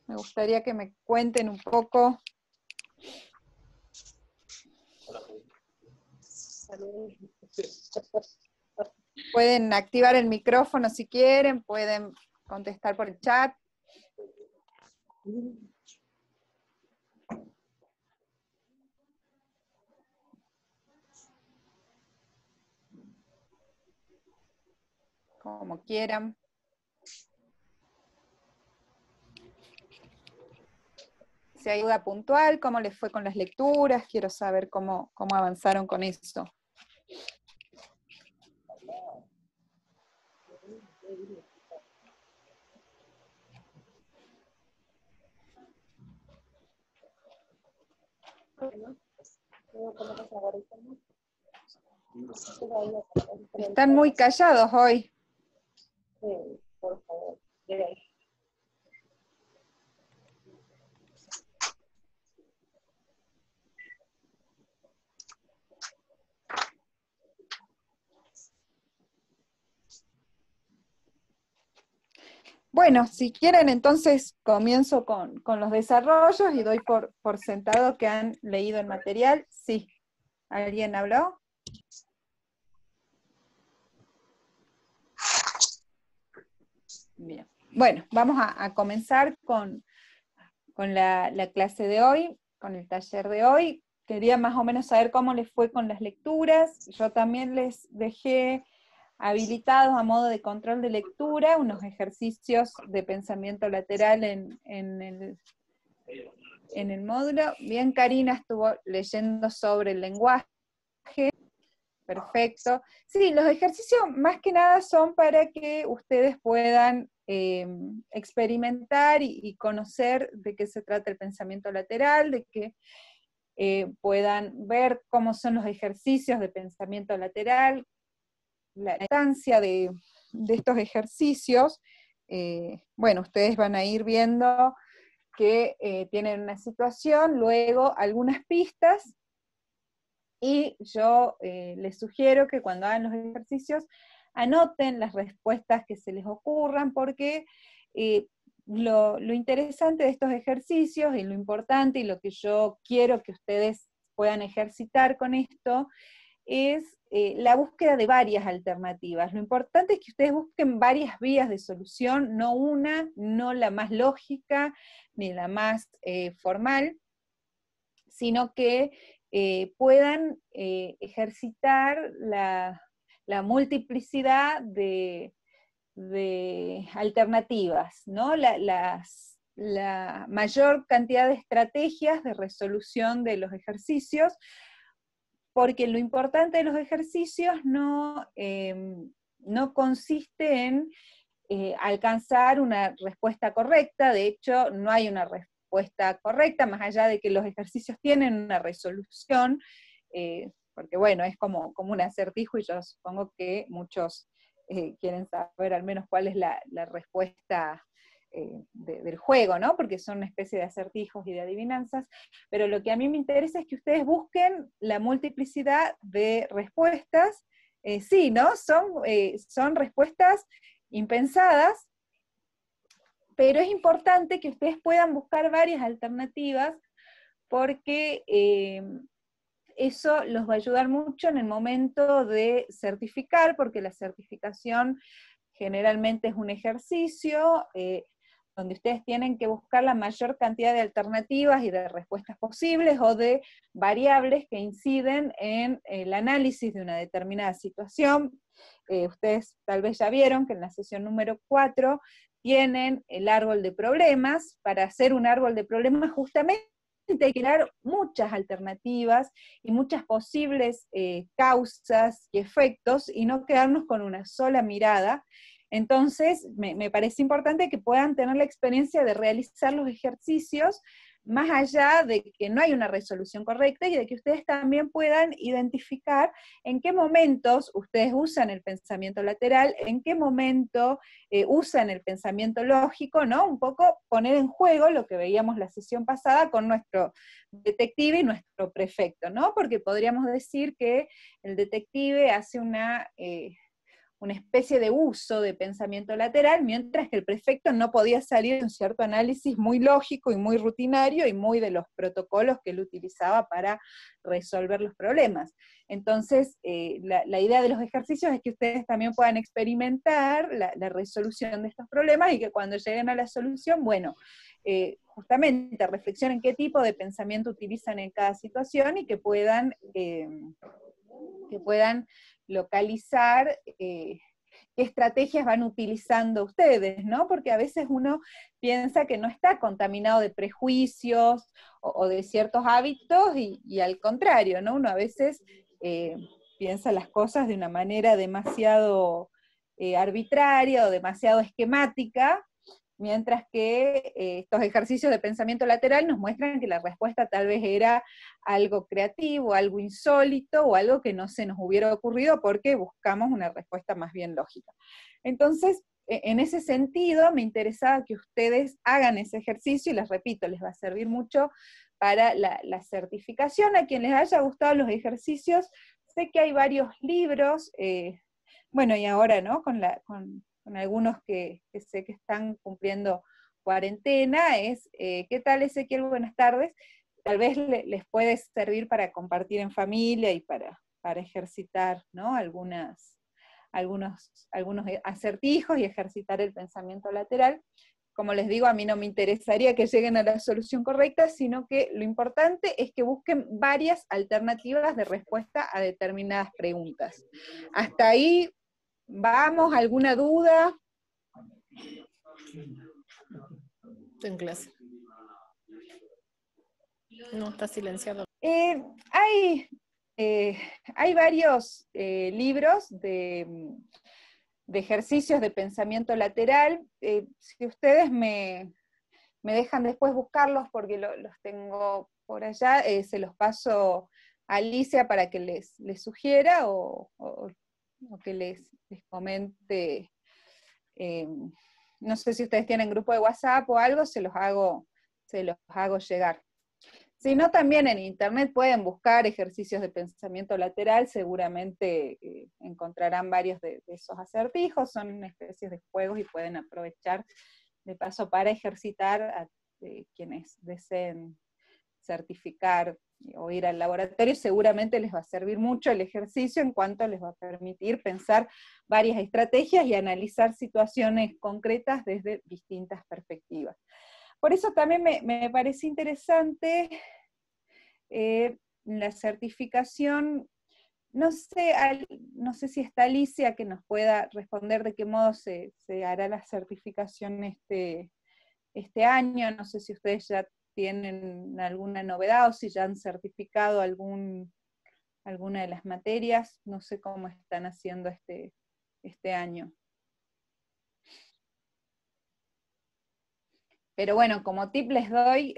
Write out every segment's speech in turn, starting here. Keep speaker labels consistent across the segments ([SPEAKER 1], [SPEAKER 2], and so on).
[SPEAKER 1] Me gustaría que me cuenten un poco. Pueden activar el micrófono si quieren, pueden contestar por el chat. Como quieran. Si hay duda puntual, cómo les fue con las lecturas, quiero saber cómo avanzaron con eso. Están muy callados hoy.
[SPEAKER 2] Por favor,
[SPEAKER 1] Bueno, si quieren entonces comienzo con los desarrollos y doy por sentado que han leído el material. Sí. ¿Alguien habló? Bien. Bueno, vamos a comenzar con la clase de hoy, con el taller de hoy. Quería más o menos saber cómo les fue con las lecturas. Yo también les dejé habilitados a modo de control de lectura unos ejercicios de pensamiento lateral en el módulo. Bien, Karina estuvo leyendo sobre el lenguaje. Perfecto. Sí, los ejercicios más que nada son para que ustedes puedan experimentar y conocer de qué se trata el pensamiento lateral, de que puedan ver cómo son los ejercicios de pensamiento lateral, la importancia de estos ejercicios. Bueno, ustedes van a ir viendo que tienen una situación, luego algunas pistas, y yo les sugiero que cuando hagan los ejercicios anoten las respuestas que se les ocurran, porque lo interesante de estos ejercicios, y lo importante, y lo que yo quiero que ustedes puedan ejercitar con esto, es la búsqueda de varias alternativas. Lo importante es que ustedes busquen varias vías de solución, no una, no la más lógica, ni la más formal, sino que puedan ejercitar la multiplicidad de alternativas, ¿no? La mayor cantidad de estrategias de resolución de los ejercicios, porque lo importante de los ejercicios no consiste en alcanzar una respuesta correcta. De hecho, no hay una respuesta correcta, más allá de que los ejercicios tienen una resolución, porque bueno, es como un acertijo, y yo supongo que muchos quieren saber al menos cuál es la respuesta del juego, ¿no? Porque son una especie de acertijos y de adivinanzas, pero lo que a mí me interesa es que ustedes busquen la multiplicidad de respuestas. Sí, ¿no? Son respuestas impensadas, pero es importante que ustedes puedan buscar varias alternativas, porque eso los va a ayudar mucho en el momento de certificar, porque la certificación generalmente es un ejercicio donde ustedes tienen que buscar la mayor cantidad de alternativas y de respuestas posibles, o de variables que inciden en el análisis de una determinada situación. Ustedes tal vez ya vieron que en la sesión número 4 tienen el árbol de problemas. Para hacer un árbol de problemas justamente hay que dar muchas alternativas y muchas posibles causas y efectos, y no quedarnos con una sola mirada. Entonces, me parece importante que puedan tener la experiencia de realizar los ejercicios, más allá de que no hay una resolución correcta, y de que ustedes también puedan identificar en qué momentos ustedes usan el pensamiento lateral, en qué momento usan el pensamiento lógico, ¿no? Un poco poner en juego lo que veíamos la sesión pasada con nuestro detective y nuestro prefecto, ¿no? Porque podríamos decir que el detective hace una una especie de uso de pensamiento lateral, mientras que el prefecto no podía salir de un cierto análisis muy lógico y muy rutinario y muy de los protocolos que él utilizaba para resolver los problemas. Entonces, la idea de los ejercicios es que ustedes también puedan experimentar la resolución de estos problemas y que cuando lleguen a la solución, bueno, justamente reflexionen qué tipo de pensamiento utilizan en cada situación y que puedan localizar qué estrategias van utilizando ustedes, ¿no? Porque a veces uno piensa que no está contaminado de prejuicios o de ciertos hábitos y al contrario, ¿no? Uno a veces piensa las cosas de una manera demasiado arbitraria o demasiado esquemática, mientras que estos ejercicios de pensamiento lateral nos muestran que la respuesta tal vez era algo creativo, algo insólito, o algo que no se nos hubiera ocurrido porque buscamos una respuesta más bien lógica. Entonces, en ese sentido, me interesaba que ustedes hagan ese ejercicio, y les repito, les va a servir mucho para la certificación. A quien les haya gustado los ejercicios, sé que hay varios libros, bueno, y ahora, ¿no? Con algunos que sé que están cumpliendo cuarentena, ¿qué tal, Ezequiel? Buenas tardes. Tal vez les puede servir para compartir en familia y para ejercitar, ¿no? Algunos acertijos y ejercitar el pensamiento lateral. Como les digo, a mí no me interesaría que lleguen a la solución correcta, sino que lo importante es que busquen varias alternativas de respuesta a determinadas preguntas. Hasta ahí, ¿vamos? ¿Alguna duda?
[SPEAKER 3] Estoy en clase. No, está silenciado.
[SPEAKER 1] Hay varios libros de ejercicios de pensamiento lateral. Si ustedes me dejan después buscarlos porque los tengo por allá, se los paso a Alicia para que les sugiera o que les comente. No sé si ustedes tienen grupo de WhatsApp o algo, se los hago llegar. Si no, también en internet pueden buscar ejercicios de pensamiento lateral, seguramente encontrarán varios de esos acertijos, son especies de juegos y pueden aprovechar de paso para ejercitar a quienes deseen certificar o ir al laboratorio. Seguramente les va a servir mucho el ejercicio en cuanto les va a permitir pensar varias estrategias y analizar situaciones concretas desde distintas perspectivas. Por eso también me parece interesante la certificación. No sé si está Alicia que nos pueda responder de qué modo se hará la certificación este año. No sé si ustedes ya tienen alguna novedad o si ya han certificado alguna de las materias. No sé cómo están haciendo este año. Pero bueno, como tip les doy,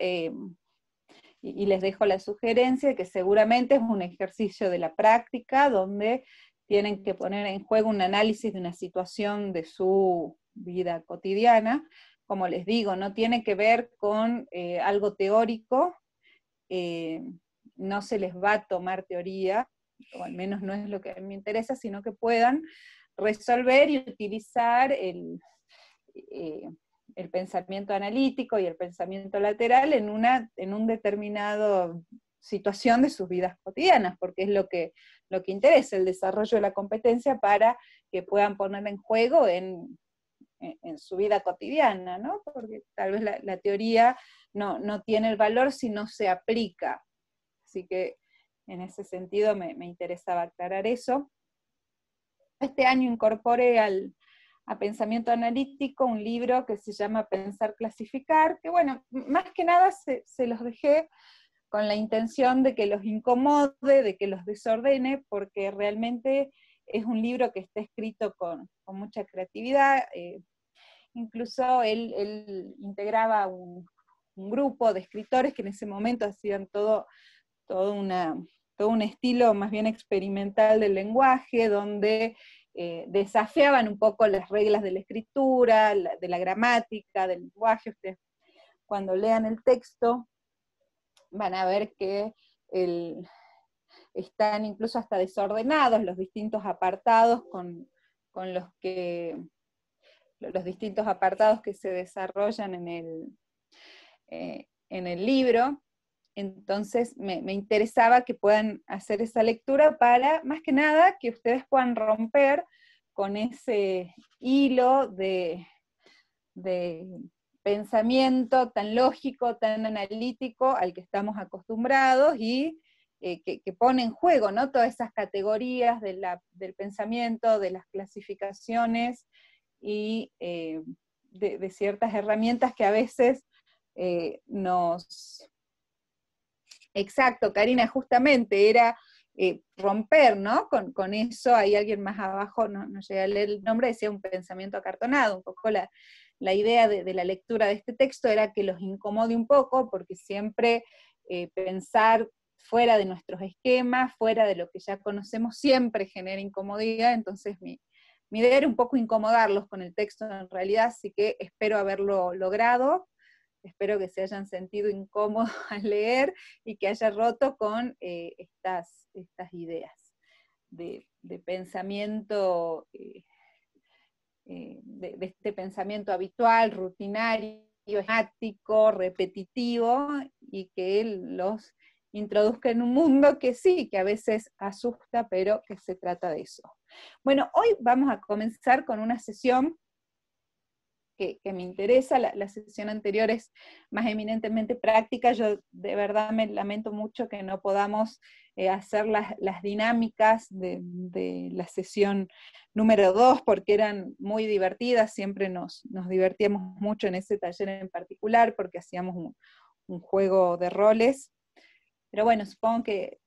[SPEAKER 1] y les dejo la sugerencia, que seguramente es un ejercicio de la práctica, donde tienen que poner en juego un análisis de una situación de su vida cotidiana. Como les digo, no tiene que ver con algo teórico, no se les va a tomar teoría, o al menos no es lo que a mí me interesa, sino que puedan resolver y utilizar el pensamiento analítico y el pensamiento lateral en un determinado situación de sus vidas cotidianas, porque es lo que interesa, el desarrollo de la competencia para que puedan poner en juego en su vida cotidiana, ¿no? Porque tal vez la teoría no tiene el valor si no se aplica. Así que en ese sentido me interesaba aclarar eso. Este año incorporé a pensamiento analítico un libro que se llama Pensar, Clasificar, que bueno, más que nada se los dejé con la intención de que los incomode, de que los desordene, porque realmente es un libro que está escrito con mucha creatividad. Incluso él integraba un grupo de escritores que en ese momento hacían todo un estilo más bien experimental del lenguaje, donde desafiaban un poco las reglas de la escritura, de la gramática, del lenguaje. Ustedes cuando lean el texto van a ver que están incluso hasta desordenados los distintos apartados con con los distintos apartados que se desarrollan en el libro. Entonces me interesaba que puedan hacer esa lectura para, más que nada, que ustedes puedan romper con ese hilo de pensamiento tan lógico, tan analítico al que estamos acostumbrados, y que pone en juego, ¿no?, todas esas categorías del pensamiento, de las clasificaciones, y de ciertas herramientas que a veces nos... Exacto, Karina, justamente era romper, ¿no? Con eso. Hay alguien más abajo, no llegué a leer el nombre, decía un pensamiento acartonado. Un poco la idea de la lectura de este texto era que los incomode un poco, porque siempre pensar fuera de nuestros esquemas, fuera de lo que ya conocemos, siempre genera incomodidad. Entonces mi idea era un poco incomodarlos con el texto en realidad, así que espero haberlo logrado. Espero que se hayan sentido incómodos al leer y que haya roto con estas ideas de pensamiento, de este pensamiento habitual, rutinario, estático, repetitivo, y que los introduzca en un mundo que sí, que a veces asusta, pero que se trata de eso. Bueno, hoy vamos a comenzar con una sesión que me interesa. La sesión anterior es más eminentemente práctica. Yo de verdad me lamento mucho que no podamos hacer las dinámicas de la sesión número 2, porque eran muy divertidas. Siempre nos divertíamos mucho en ese taller en particular, porque hacíamos un juego de roles. Pero bueno, supongo que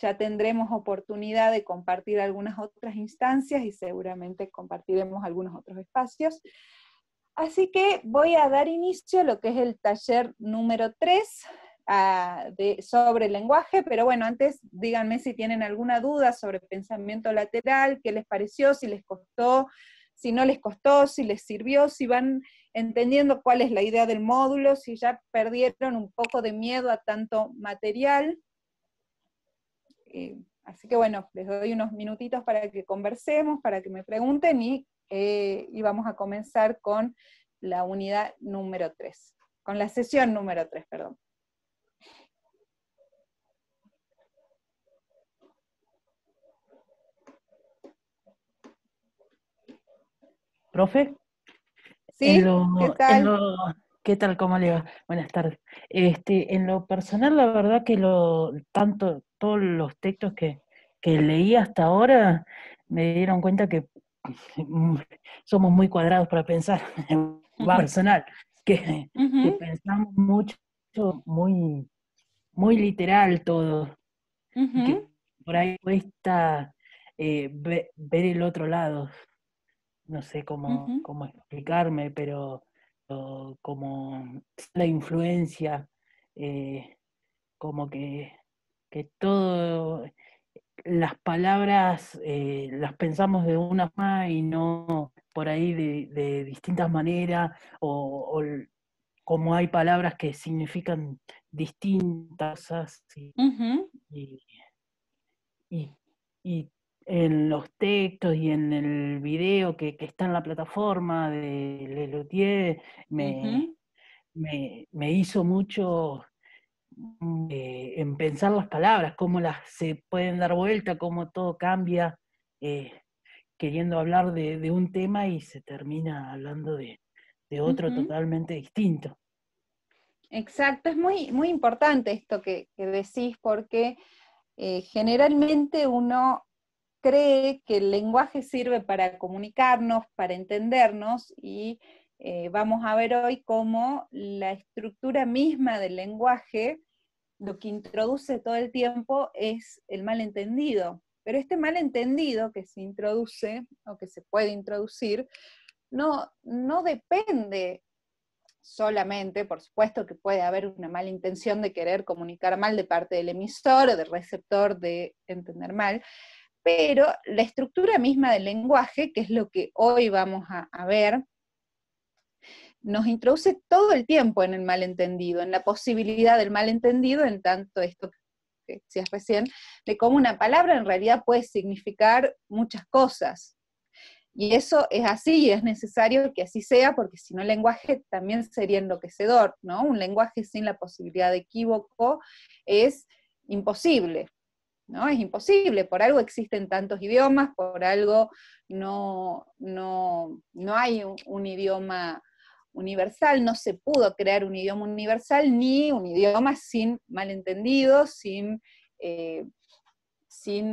[SPEAKER 1] ya tendremos oportunidad de compartir algunas otras instancias, y seguramente compartiremos algunos otros espacios. Así que voy a dar inicio a lo que es el taller número 3 sobre el lenguaje, pero bueno, antes díganme si tienen alguna duda sobre pensamiento lateral, qué les pareció, si les costó, si no les costó, si les sirvió, si van entendiendo cuál es la idea del módulo, si ya perdieron un poco de miedo a tanto material. Así que bueno, les doy unos minutitos para que conversemos, para que me pregunten, y vamos a comenzar con la unidad número 3, con la sesión número 3, perdón.
[SPEAKER 4] ¿Profe?
[SPEAKER 1] ¿Sí? ¿Qué tal?
[SPEAKER 4] ¿Qué tal? ¿Cómo le va? Buenas tardes. En lo personal, la verdad que todos los textos que leí hasta ahora me dieron cuenta que somos muy cuadrados para pensar, en lo personal, que pensamos mucho, muy, muy literal todo, y que por ahí cuesta ver el otro lado. No sé cómo explicarme, pero como la influencia, como que todo, las palabras las pensamos de una forma y no por ahí de distintas maneras, o como hay palabras que significan distintas cosas, y, y en los textos y en el video que está en la plataforma de Leloutier, me hizo mucho en pensar las palabras, cómo se pueden dar vuelta, cómo todo cambia, queriendo hablar de un tema y se termina hablando de otro totalmente distinto.
[SPEAKER 1] Exacto, es muy, muy importante esto que decís, porque generalmente uno cree que el lenguaje sirve para comunicarnos, para entendernos, y vamos a ver hoy cómo la estructura misma del lenguaje lo que introduce todo el tiempo es el malentendido. Pero este malentendido que se introduce, o que se puede introducir, no depende solamente, por supuesto que puede haber una mala intención de querer comunicar mal de parte del emisor o del receptor, de entender mal, pero la estructura misma del lenguaje, que es lo que hoy vamos a ver, nos introduce todo el tiempo en el malentendido, en la posibilidad del malentendido, en tanto esto que decías recién, de cómo una palabra en realidad puede significar muchas cosas. Y eso es así, y es necesario que así sea, porque si no el lenguaje también sería enloquecedor, ¿no? Un lenguaje sin la posibilidad de equívoco es imposible, ¿no? Es imposible, por algo existen tantos idiomas, por algo no hay un idioma universal, no se pudo crear un idioma universal, ni un idioma sin malentendidos, sin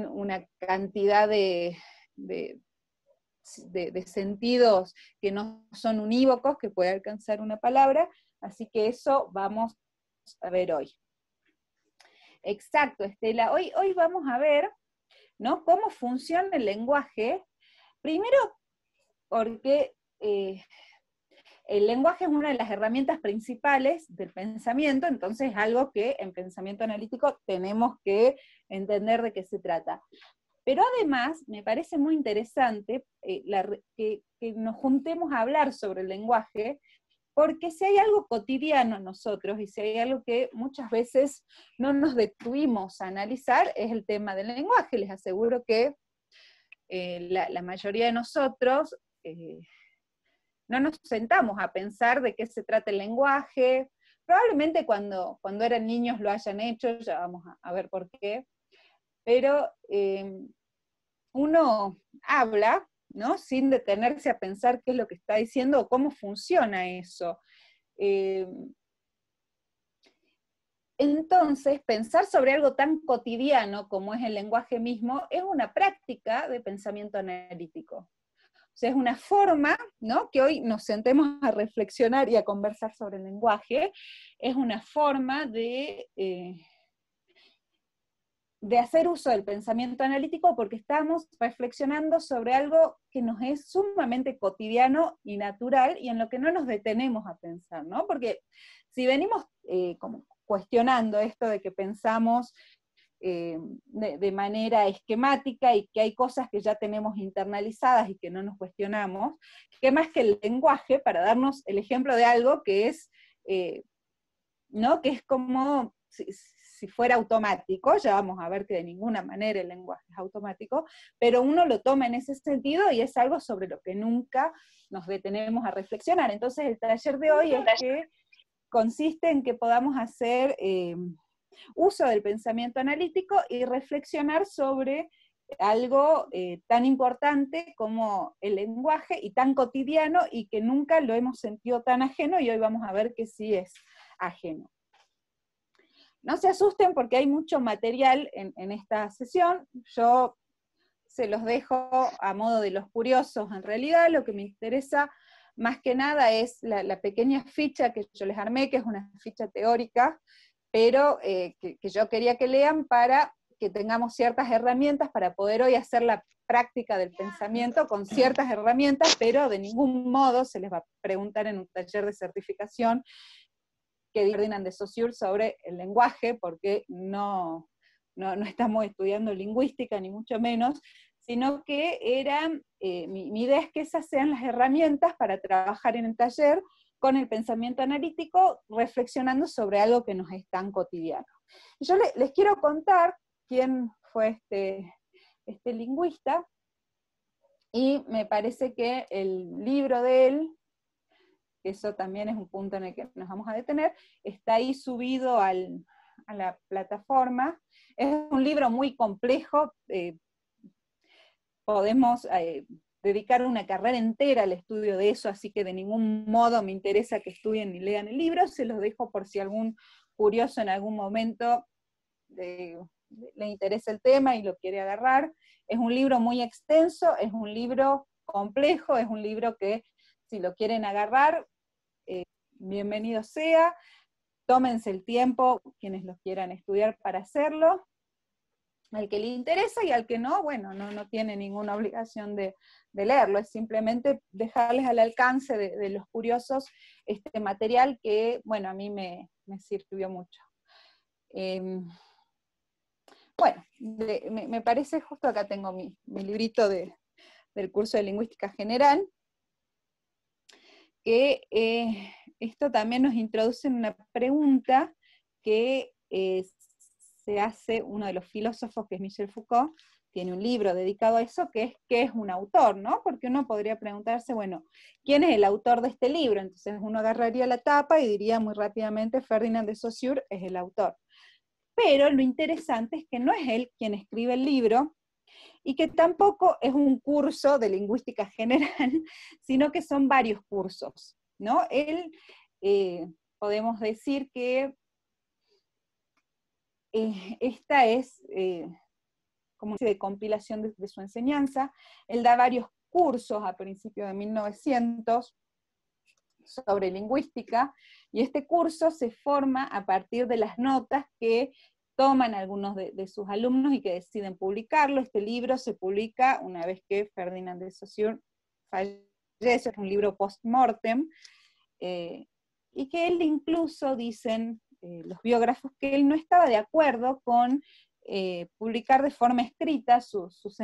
[SPEAKER 1] una cantidad de sentidos que no son unívocos, que puede alcanzar una palabra, así que eso vamos a ver hoy. Exacto, Estela, hoy vamos a ver, ¿no?, cómo funciona el lenguaje, primero porque el lenguaje es una de las herramientas principales del pensamiento, entonces es algo que en pensamiento analítico tenemos que entender de qué se trata. Pero además, me parece muy interesante que nos juntemos a hablar sobre el lenguaje, porque si hay algo cotidiano en nosotros, y si hay algo que muchas veces no nos detuvimos a analizar, es el tema del lenguaje. Les aseguro que la mayoría de nosotros no nos sentamos a pensar de qué se trata el lenguaje. Probablemente cuando eran niños lo hayan hecho, ya vamos a ver por qué, pero uno habla, ¿no?, sin detenerse a pensar qué es lo que está diciendo o cómo funciona eso. Entonces, pensar sobre algo tan cotidiano como es el lenguaje mismo es una práctica de pensamiento analítico. O sea, es una forma, ¿no?, que hoy nos sentemos a reflexionar y a conversar sobre el lenguaje, es una forma de hacer uso del pensamiento analítico, porque estamos reflexionando sobre algo que nos es sumamente cotidiano y natural, y en lo que no nos detenemos a pensar, ¿no? Porque si venimos como cuestionando esto de que pensamos de manera esquemática, y que hay cosas que ya tenemos internalizadas y que no nos cuestionamos, ¿qué más que el lenguaje para darnos el ejemplo de algo que es, ¿no?, que es como si fuera automático? Ya vamos a ver que de ninguna manera el lenguaje es automático, pero uno lo toma en ese sentido y es algo sobre lo que nunca nos detenemos a reflexionar. Entonces el taller de hoy consiste en que podamos hacer uso del pensamiento analítico y reflexionar sobre algo tan importante como el lenguaje, y tan cotidiano, y que nunca lo hemos sentido tan ajeno, y hoy vamos a ver que sí es ajeno. No se asusten porque hay mucho material en esta sesión, yo se los dejo a modo de los curiosos. En realidad lo que me interesa más que nada es la pequeña ficha que yo les armé, que es una ficha teórica, pero que yo quería que lean para que tengamos ciertas herramientas para poder hoy hacer la práctica del pensamiento con ciertas herramientas, pero de ningún modo se les va a preguntar en un taller de certificación que Ferdinand de Saussure sobre el lenguaje, porque no estamos estudiando lingüística, ni mucho menos, sino que mi idea es que esas sean las herramientas para trabajar en el taller con el pensamiento analítico, reflexionando sobre algo que nos es tan cotidiano. Y yo les quiero contar quién fue este lingüista, y me parece que el libro de él, eso también es un punto en el que nos vamos a detener, está ahí subido a la plataforma. Es un libro muy complejo, podemos dedicar una carrera entera al estudio de eso, así que de ningún modo me interesa que estudien ni lean el libro, se los dejo por si algún curioso en algún momento le interesa el tema y lo quiere agarrar. Es un libro muy extenso, es un libro complejo, es un libro que si lo quieren agarrar, bienvenido sea, tómense el tiempo quienes lo quieran estudiar para hacerlo, al que le interesa, y al que no, bueno, no tiene ninguna obligación de leerlo, es simplemente dejarles al alcance de los curiosos este material que, bueno, a mí me sirvió mucho. Bueno, me parece, justo acá tengo mi librito del curso de Lingüística General, que esto también nos introduce en una pregunta que se hace uno de los filósofos, que es Michel Foucault, tiene un libro dedicado a eso, que es ¿qué es un autor?, ¿no? Porque uno podría preguntarse, bueno, ¿quién es el autor de este libro? Entonces uno agarraría la tapa y diría muy rápidamente, Ferdinand de Saussure es el autor. Pero lo interesante es que no es él quien escribe el libro, y que tampoco es un curso de lingüística general, sino que son varios cursos, ¿no? Él, podemos decir que esta es como una especie de compilación de su enseñanza. Él da varios cursos a principios de 1900 sobre lingüística, y este curso se forma a partir de las notas que toman algunos de sus alumnos y que deciden publicarlo. Este libro se publica una vez que Ferdinand de Saussure fallece, es un libro post-mortem, y que él incluso, dicen los biógrafos, que él no estaba de acuerdo con publicar de forma escrita sus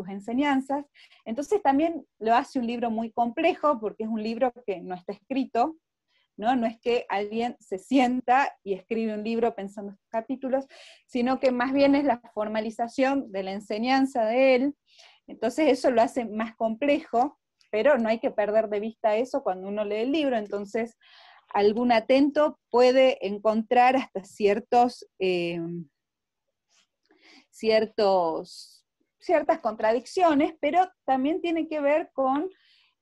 [SPEAKER 1] enseñanzas. Entonces también lo hace un libro muy complejo, porque es un libro que no está escrito, ¿no? No es que alguien se sienta y escribe un libro pensando en estos capítulos, sino que más bien es la formalización de la enseñanza de él. Entonces eso lo hace más complejo, pero no hay que perder de vista eso cuando uno lee el libro. Entonces algún atento puede encontrar hasta ciertas contradicciones, pero también tiene que ver con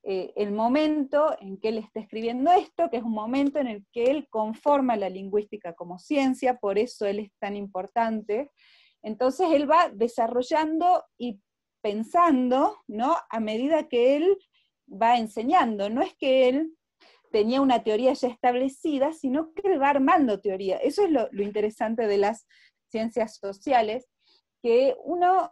[SPEAKER 1] el momento en que él está escribiendo esto, que es un momento en el que él conforma la lingüística como ciencia, por eso él es tan importante. Entonces él va desarrollando y pensando, ¿no?, a medida que él va enseñando. No es que él tenía una teoría ya establecida, sino que él va armando teoría. Eso es lo interesante de las ciencias sociales, que uno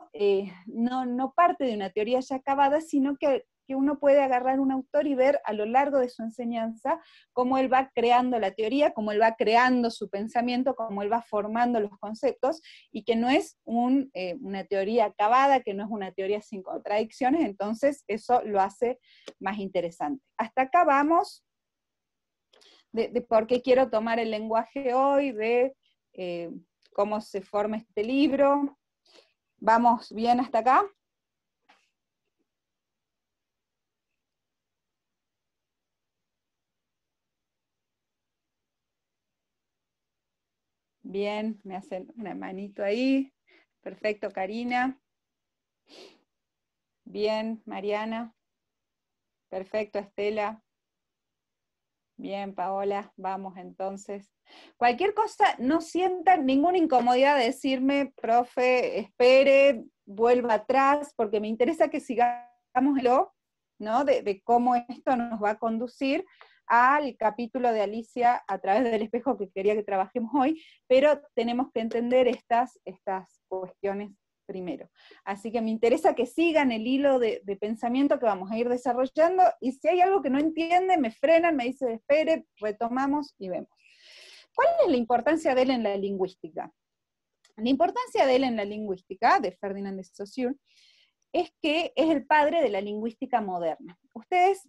[SPEAKER 1] no parte de una teoría ya acabada, sino que uno puede agarrar un autor y ver a lo largo de su enseñanza cómo él va creando la teoría, cómo él va creando su pensamiento, cómo él va formando los conceptos, y que no es una teoría acabada, que no es una teoría sin contradicciones. Entonces eso lo hace más interesante. Hasta acá vamos de por qué quiero tomar el lenguaje hoy, de cómo se forma este libro. ¿Vamos bien hasta acá? Bien, me hacen una manito ahí. Perfecto, Karina. Bien, Mariana. Perfecto, Estela. Bien, Paola, vamos entonces. Cualquier cosa, no sientan ninguna incomodidad de decirme, profe, espere, vuelva atrás, porque me interesa que sigámoslo, ¿no? De cómo esto nos va a conducir al capítulo de Alicia a través del espejo, que quería que trabajemos hoy, pero tenemos que entender estas cuestiones primero. Así que me interesa que sigan el hilo de pensamiento que vamos a ir desarrollando, y si hay algo que no entienden, me frenan, me dicen, espere, retomamos y vemos. ¿Cuál es la importancia de él en la lingüística? La importancia de él en la lingüística, de Ferdinand de Saussure, es que es el padre de la lingüística moderna. Ustedes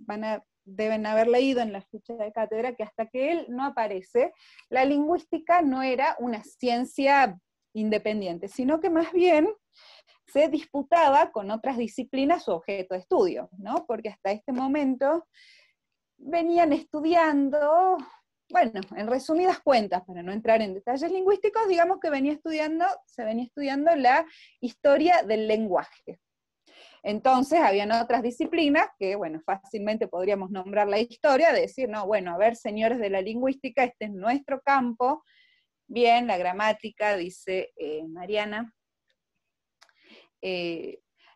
[SPEAKER 1] deben haber leído en la ficha de cátedra que hasta que él no aparece, la lingüística no era una ciencia independiente, sino que más bien se disputaba con otras disciplinas su objeto de estudio, ¿no? Porque hasta este momento venían estudiando, bueno, en resumidas cuentas, para no entrar en detalles lingüísticos, digamos que se venía estudiando la historia del lenguaje. Entonces habían otras disciplinas que, bueno, fácilmente podríamos nombrar la historia, de decir, no, bueno, a ver, señores de la lingüística, este es nuestro campo. Bien, la gramática, dice Mariana.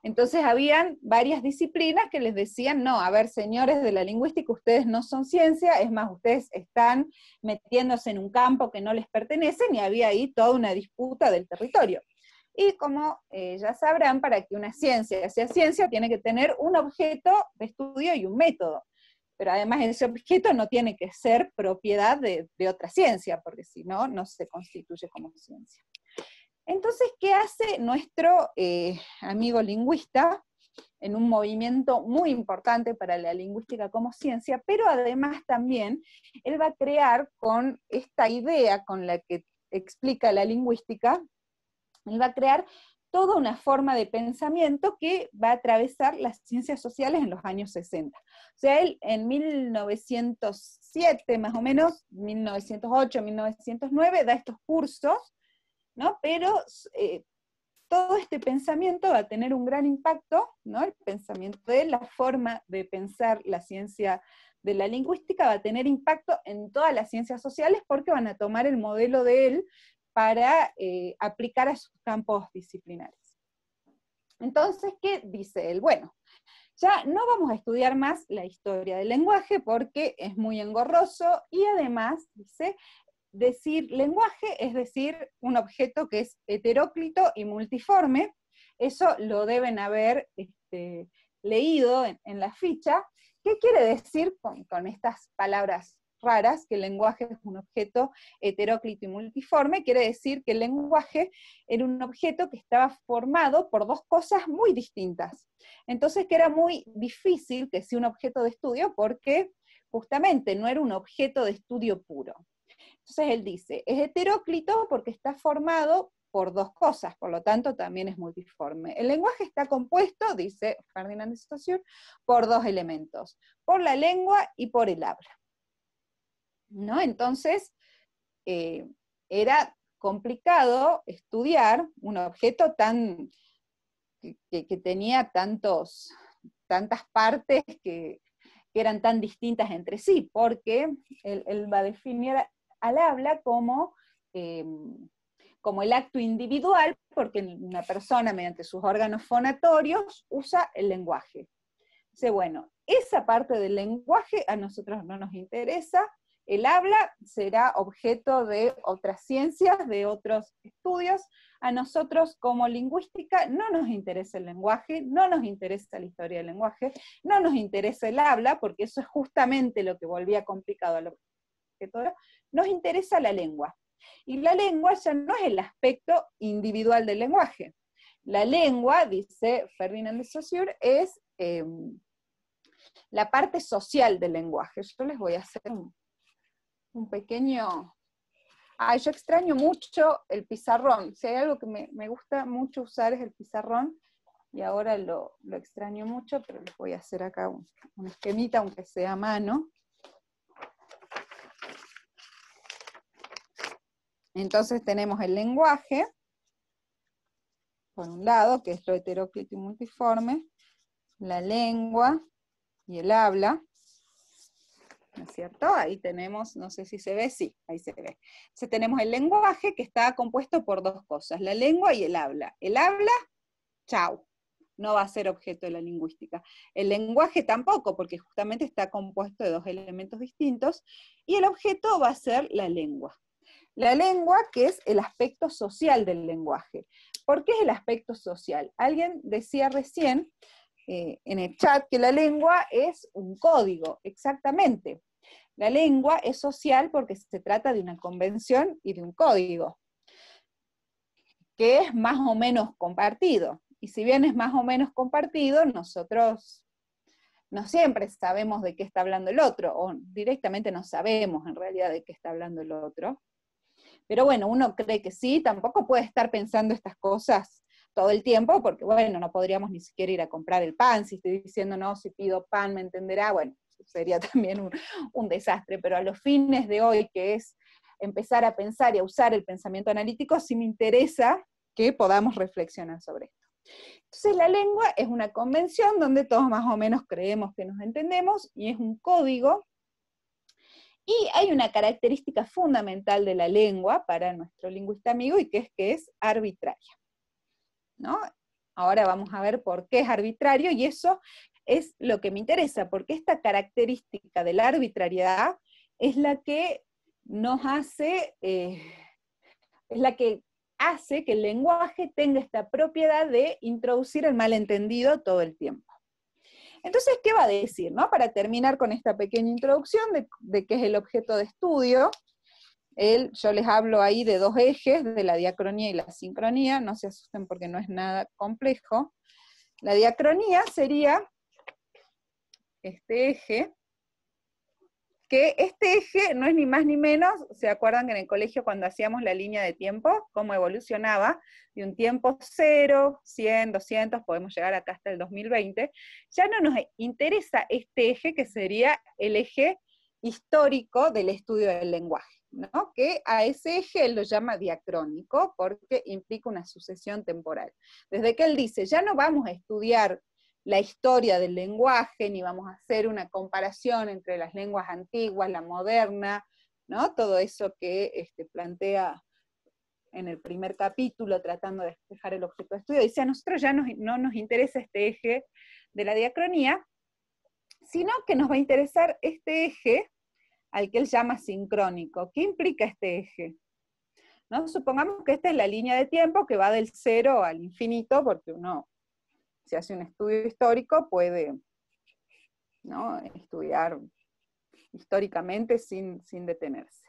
[SPEAKER 1] Entonces habían varias disciplinas que les decían, no, a ver, señores de la lingüística, ustedes no son ciencia, es más, ustedes están metiéndose en un campo que no les pertenece, y había ahí toda una disputa del territorio. Y como ya sabrán, para que una ciencia sea ciencia, tiene que tener un objeto de estudio y un método. Pero además ese objeto no tiene que ser propiedad de otra ciencia, porque si no, no se constituye como ciencia. Entonces, ¿qué hace nuestro amigo lingüista en un movimiento muy importante para la lingüística como ciencia? Pero además también, él va a crear con esta idea con la que explica la lingüística, él va a crear toda una forma de pensamiento que va a atravesar las ciencias sociales en los años 60. O sea, él en 1907, más o menos, 1908, 1909, da estos cursos, ¿no? Pero todo este pensamiento va a tener un gran impacto, ¿no? El pensamiento de la forma de pensar la ciencia de la lingüística va a tener impacto en todas las ciencias sociales porque van a tomar el modelo de él para aplicar a sus campos disciplinares. Entonces, ¿qué dice él? Bueno, ya no vamos a estudiar más la historia del lenguaje porque es muy engorroso y además, dice, decir lenguaje es decir un objeto que es heteróclito y multiforme. Eso lo deben haber leído en la ficha. ¿Qué quiere decir con estas palabras raras, que el lenguaje es un objeto heteróclito y multiforme? Quiere decir que el lenguaje era un objeto que estaba formado por dos cosas muy distintas. Entonces que era muy difícil que sea un objeto de estudio porque justamente no era un objeto de estudio puro. Entonces él dice, es heteróclito porque está formado por dos cosas, por lo tanto también es multiforme. El lenguaje está compuesto, dice Ferdinand de Saussure, por dos elementos, por la lengua y por el habla. ¿No? Entonces, era complicado estudiar un objeto que tenía tantas partes que eran tan distintas entre sí, porque él va a definir al habla como el acto individual, porque una persona mediante sus órganos fonatorios usa el lenguaje. Dice, bueno, esa parte del lenguaje a nosotros no nos interesa, el habla será objeto de otras ciencias, de otros estudios. A nosotros como lingüística no nos interesa el lenguaje, no nos interesa la historia del lenguaje, no nos interesa el habla, porque eso es justamente lo que volvía complicado al objeto. Nos interesa la lengua. Y la lengua ya no es el aspecto individual del lenguaje. La lengua, dice Ferdinand de Saussure, es la parte social del lenguaje. Yo les voy a hacer un pequeño... yo extraño mucho el pizarrón. Si hay algo que me gusta mucho usar es el pizarrón, y ahora lo extraño mucho, pero les voy a hacer acá un esquemita, aunque sea a mano. Entonces tenemos el lenguaje, por un lado, que es lo heteróclito y multiforme, la lengua y el habla, ¿no es cierto? Ahí tenemos, no sé si se ve, sí, ahí se ve. Entonces tenemos el lenguaje que está compuesto por dos cosas, la lengua y el habla. El habla, chau, no va a ser objeto de la lingüística. El lenguaje tampoco, porque justamente está compuesto de dos elementos distintos, y el objeto va a ser la lengua. La lengua, que es el aspecto social del lenguaje. ¿Por qué es el aspecto social? Alguien decía recién en el chat que la lengua es un código, exactamente. La lengua es social porque se trata de una convención y de un código, que es más o menos compartido. Y si bien es más o menos compartido, nosotros no siempre sabemos de qué está hablando el otro, o directamente no sabemos en realidad de qué está hablando el otro. Pero bueno, uno cree que sí, tampoco puede estar pensando estas cosas todo el tiempo, porque bueno, no podríamos ni siquiera ir a comprar el pan, si estoy diciendo no, si pido pan me entenderá, bueno, sería también un desastre, pero a los fines de hoy, que es empezar a pensar y a usar el pensamiento analítico, sí me interesa que podamos reflexionar sobre esto. Entonces la lengua es una convención donde todos más o menos creemos que nos entendemos, y es un código. Y hay una característica fundamental de la lengua para nuestro lingüista amigo, y que es arbitraria, ¿no? Ahora vamos a ver por qué es arbitrario, y eso es lo que me interesa, porque esta característica de la arbitrariedad es la que nos hace, es la que hace que el lenguaje tenga esta propiedad de introducir el malentendido todo el tiempo. Entonces, ¿qué va a decir, no? Para terminar con esta pequeña introducción de qué es el objeto de estudio, yo les hablo ahí de dos ejes, de la diacronía y la sincronía, no se asusten porque no es nada complejo. La diacronía sería este eje, que este eje no es ni más ni menos, ¿se acuerdan que en el colegio cuando hacíamos la línea de tiempo, cómo evolucionaba? De un tiempo 0, 100, 200, podemos llegar acá hasta el 2020, ya no nos interesa este eje que sería el eje histórico del estudio del lenguaje, ¿no? Que a ese eje él lo llama diacrónico porque implica una sucesión temporal. Desde que él dice, ya no vamos a estudiar la historia del lenguaje, ni vamos a hacer una comparación entre las lenguas antiguas, la moderna, ¿no? Todo eso que plantea en el primer capítulo, tratando de despejar el objeto de estudio, dice, a nosotros ya no nos interesa este eje de la diacronía, sino que nos va a interesar este eje al que él llama sincrónico. ¿Qué implica este eje? ¿No? Supongamos que esta es la línea de tiempo que va del 0 al infinito, porque uno, si hace un estudio histórico, puede, ¿no?, estudiar históricamente sin detenerse.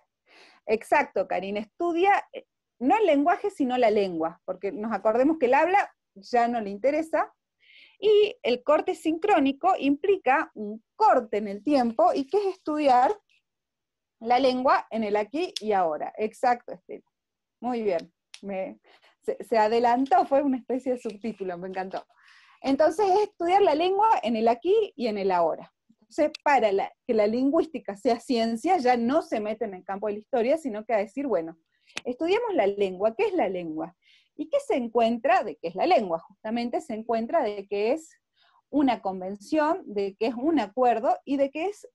[SPEAKER 1] Exacto, Karina, estudia no el lenguaje, sino la lengua, porque nos acordemos que el habla ya no le interesa, y el corte sincrónico implica un corte en el tiempo, y ¿qué es estudiar la lengua en el aquí y ahora? Exacto, Estela. Muy bien. Se adelantó, fue una especie de subtítulo, me encantó. Entonces es estudiar la lengua en el aquí y en el ahora. Entonces, para que la lingüística sea ciencia, ya no se mete en el campo de la historia, sino que a decir, bueno, estudiamos la lengua. ¿Qué es la lengua? ¿Y qué se encuentra de qué es la lengua? Justamente se encuentra de que es una convención, de que es un acuerdo, y de que es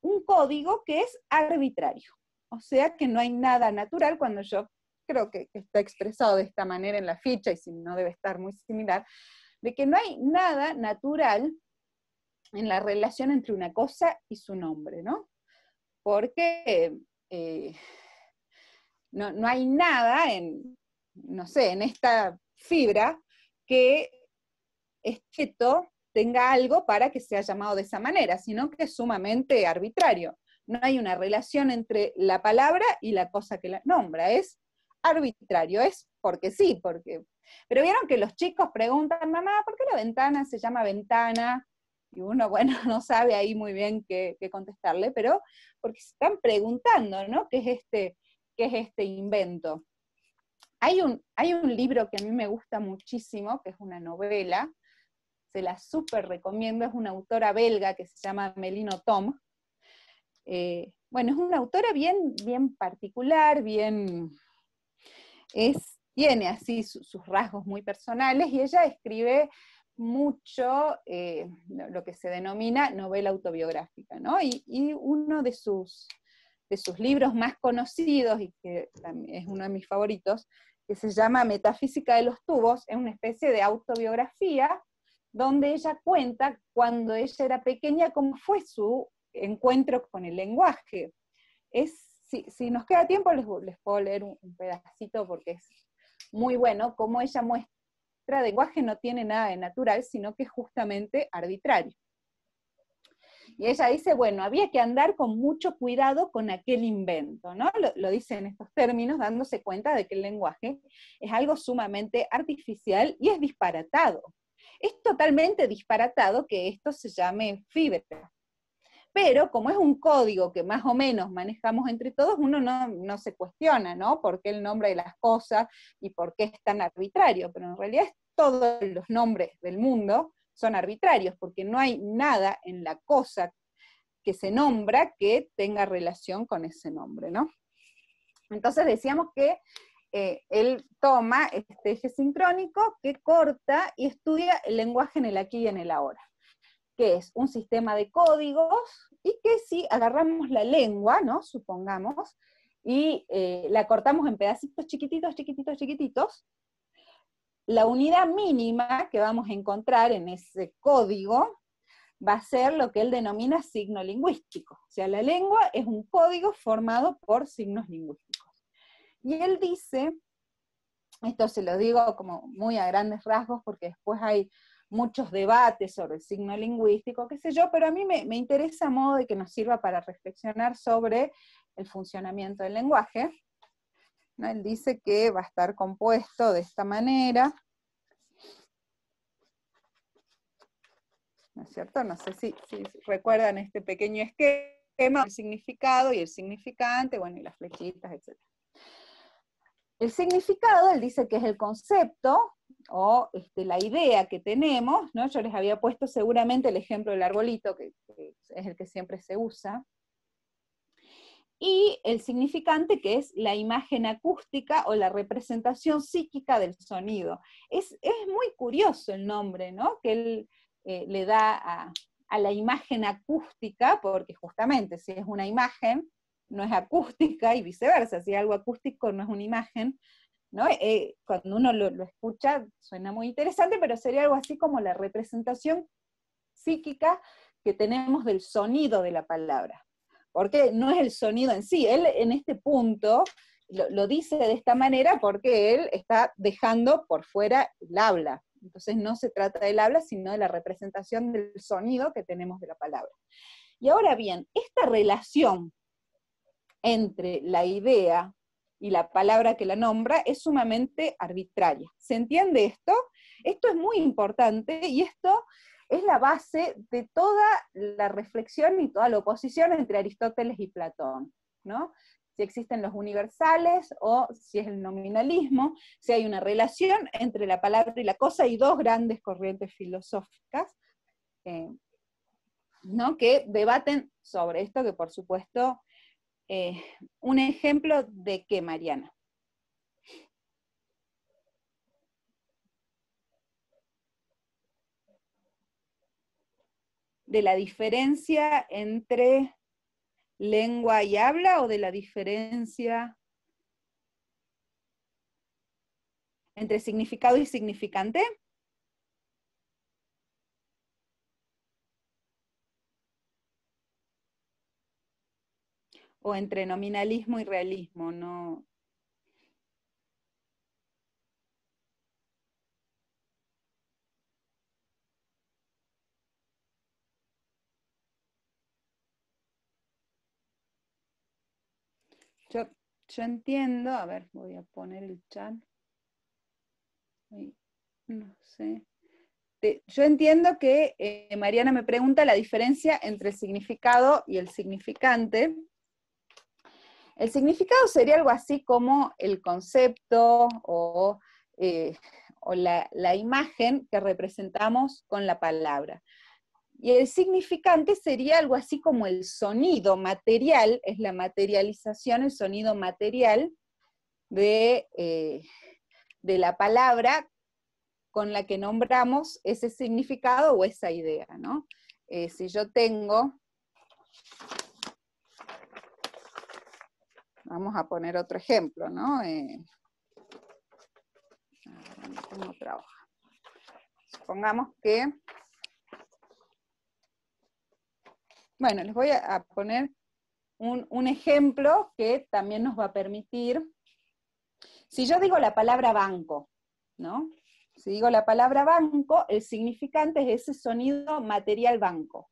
[SPEAKER 1] un código que es arbitrario. O sea que no hay nada natural, cuando yo creo que está expresado de esta manera en la ficha, y si no debe estar muy similar, de que no hay nada natural en la relación entre una cosa y su nombre, ¿no? Porque no hay nada no sé, en esta fibra que estéto tenga algo para que sea llamado de esa manera, sino que es sumamente arbitrario. No hay una relación entre la palabra y la cosa que la nombra, es arbitrario, es porque sí, porque... Pero vieron que los chicos preguntan, mamá, ¿por qué la ventana se llama ventana? Y uno, bueno, no sabe ahí muy bien qué contestarle, pero porque se están preguntando, ¿no? ¿Qué es este invento? Hay un libro que a mí me gusta muchísimo, que es una novela, se la súper recomiendo, es una autora belga que se llama Melino Tom. Bueno, es una autora bien particular, tiene así sus rasgos muy personales, y ella escribe mucho lo que se denomina novela autobiográfica, ¿no? Y uno de sus libros más conocidos, y que es uno de mis favoritos, que se llama Metafísica de los tubos, es una especie de autobiografía, donde ella cuenta cuando ella era pequeña cómo fue su encuentro con el lenguaje. Si nos queda tiempo les puedo leer un pedacito porque es muy bueno, cómo ella muestra que el lenguaje no tiene nada de natural, sino que es justamente arbitrario. Y ella dice, bueno, había que andar con mucho cuidado con aquel invento, ¿no? Lo dice en estos términos, dándose cuenta de que el lenguaje es algo sumamente artificial y es disparatado. Es totalmente disparatado que esto se llame fibra. Pero como es un código que más o menos manejamos entre todos, uno no se cuestiona, ¿no? ¿Por qué el nombre de las cosas y por qué es tan arbitrario? Pero en realidad todos los nombres del mundo son arbitrarios, porque no hay nada en la cosa que se nombra que tenga relación con ese nombre, ¿no? Entonces decíamos que él toma este eje sincrónico que corta y estudia el lenguaje en el aquí y en el ahora, que es un sistema de códigos, y que si agarramos la lengua, ¿no? Supongamos, y la cortamos en pedacitos chiquititos, chiquititos, chiquititos, la unidad mínima que vamos a encontrar en ese código va a ser lo que él denomina signo lingüístico. O sea, la lengua es un código formado por signos lingüísticos. Y él dice, esto se lo digo como muy a grandes rasgos, porque después hay muchos debates sobre el signo lingüístico, qué sé yo, pero a mí me interesa a modo de que nos sirva para reflexionar sobre el funcionamiento del lenguaje, ¿no? Él dice que va a estar compuesto de esta manera, ¿no es cierto? No sé si recuerdan este pequeño esquema. esquema, el significado y el significante, bueno, y las flechitas, etc. El significado, él dice que es el concepto, o la idea que tenemos, ¿no? Yo les había puesto seguramente el ejemplo del arbolito, que es el que siempre se usa, y el significante, que es la imagen acústica o la representación psíquica del sonido. Es muy curioso el nombre, ¿no? Que él le da a la imagen acústica, porque justamente si es una imagen, no es acústica, y viceversa, si algo acústico no es una imagen, ¿no? Cuando uno lo escucha suena muy interesante, pero sería algo así como la representación psíquica que tenemos del sonido de la palabra. Porque no es el sonido en sí, él en este punto lo dice de esta manera porque él está dejando por fuera el habla. Entonces no se trata del habla, sino de la representación del sonido que tenemos de la palabra. Y ahora bien, esta relación entre la idea y la palabra que la nombra es sumamente arbitraria. ¿Se entiende esto? Esto es muy importante y esto es la base de toda la reflexión y toda la oposición entre Aristóteles y Platón, ¿no? Si existen los universales o si es el nominalismo, si hay una relación entre la palabra y la cosa, y dos grandes corrientes filosóficas, ¿no? Que debaten sobre esto, que por supuesto, un ejemplo de qué, Mariana. ¿De la diferencia entre lengua y habla o de la diferencia entre significado y significante? O entre nominalismo y realismo, no. Yo entiendo, a ver, voy a poner el chat. No sé. Yo entiendo que Mariana me pregunta la diferencia entre el significado y el significante. El significado sería algo así como el concepto o la imagen que representamos con la palabra. Y el significante sería algo así como el sonido material, es la materialización, el sonido material de la palabra con la que nombramos ese significado o esa idea, ¿no? Si yo tengo, vamos a poner otro ejemplo, ¿no? ¿Cómo trabaja? Supongamos que, bueno, les voy a poner un ejemplo que también nos va a permitir, si yo digo la palabra banco, ¿no? Si digo la palabra banco, el significante es ese sonido material banco.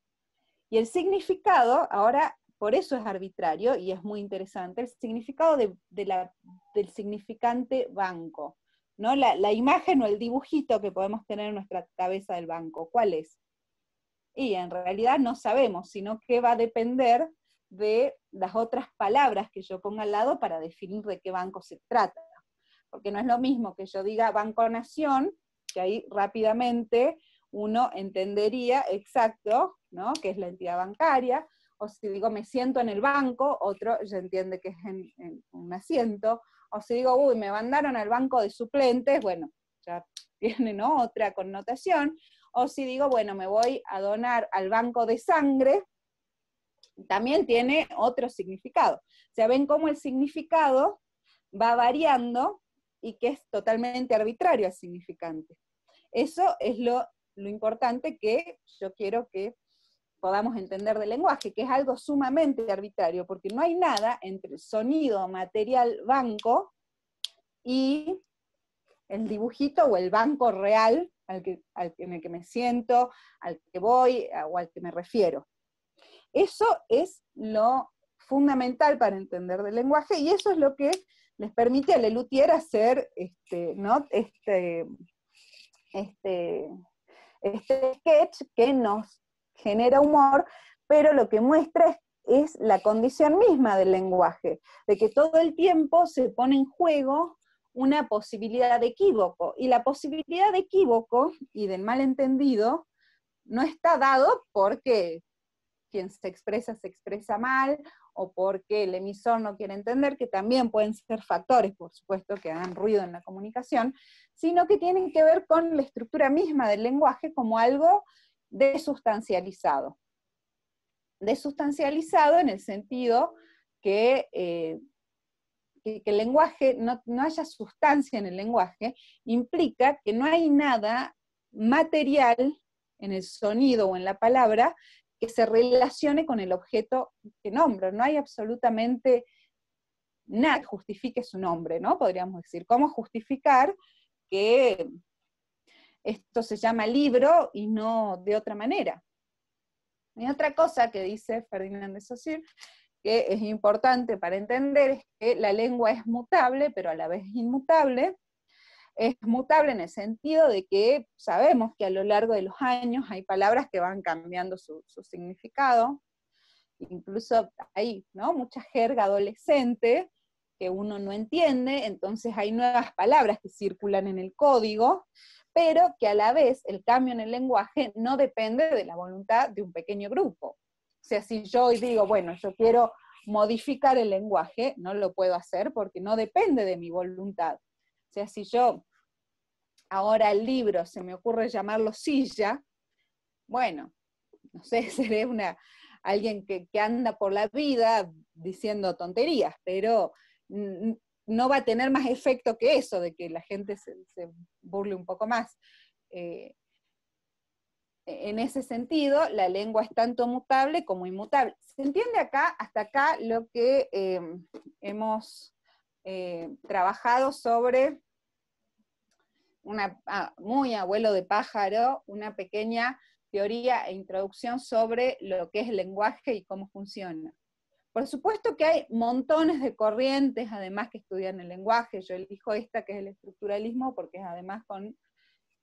[SPEAKER 1] Y el significado, ahora, por eso es arbitrario y es muy interesante, el significado del significante banco, ¿no? La imagen o el dibujito que podemos tener en nuestra cabeza del banco, ¿cuál es? Y en realidad no sabemos, sino que va a depender de las otras palabras que yo ponga al lado para definir de qué banco se trata. Porque no es lo mismo que yo diga Banco Nación, que ahí rápidamente uno entendería exacto, ¿no? Que es la entidad bancaria, o si digo me siento en el banco, otro ya entiende que es en un asiento, o si digo, uy, me mandaron al banco de suplentes, bueno, ya tiene, ¿no? Otra connotación, o si digo, bueno, me voy a donar al banco de sangre, también tiene otro significado. O sea, ven cómo el significado va variando y que es totalmente arbitrario el significante. Eso es lo importante que yo quiero que podamos entender del lenguaje, que es algo sumamente arbitrario, porque no hay nada entre el sonido material banco y el dibujito o el banco real en el que me siento, al que voy o al que me refiero. Eso es lo fundamental para entender del lenguaje, y eso es lo que les permite a Lelutier hacer ¿no? este sketch que nos genera humor, pero lo que muestra es es la condición misma del lenguaje, de que todo el tiempo se pone en juego una posibilidad de equívoco, y la posibilidad de equívoco y del malentendido no está dado porque quien se expresa mal, o porque el emisor no quiere entender, que también pueden ser factores, por supuesto, que hagan ruido en la comunicación, sino que tienen que ver con la estructura misma del lenguaje como algo desustancializado. Desustancializado en el sentido que el lenguaje, no haya sustancia en el lenguaje, implica que no hay nada material en el sonido o en la palabra que se relacione con el objeto que nombro. No hay absolutamente nada que justifique su nombre, ¿no? Podríamos decir, ¿cómo justificar que esto se llama libro y no de otra manera? Y otra cosa que dice Ferdinand de Saussure, que es importante para entender, es que la lengua es mutable, pero a la vez inmutable. Es mutable en el sentido de que sabemos que a lo largo de los años hay palabras que van cambiando su significado, incluso hay, ¿no?, mucha jerga adolescente que uno no entiende, entonces hay nuevas palabras que circulan en el código, pero que a la vez el cambio en el lenguaje no depende de la voluntad de un pequeño grupo. O sea, si yo hoy digo, bueno, yo quiero modificar el lenguaje, no lo puedo hacer porque no depende de mi voluntad. O sea, si yo ahora el libro se me ocurre llamarlo silla, bueno, no sé, seré alguien que anda por la vida diciendo tonterías, pero no va a tener más efecto que eso, de que la gente se burle un poco más. En ese sentido, la lengua es tanto mutable como inmutable. ¿Se entiende acá, hasta acá, lo que hemos trabajado sobre muy abuelo de pájaro, una pequeña teoría e introducción sobre lo que es el lenguaje y cómo funciona? Por supuesto que hay montones de corrientes, además, que estudian el lenguaje. Yo elijo esta, que es el estructuralismo, porque es además con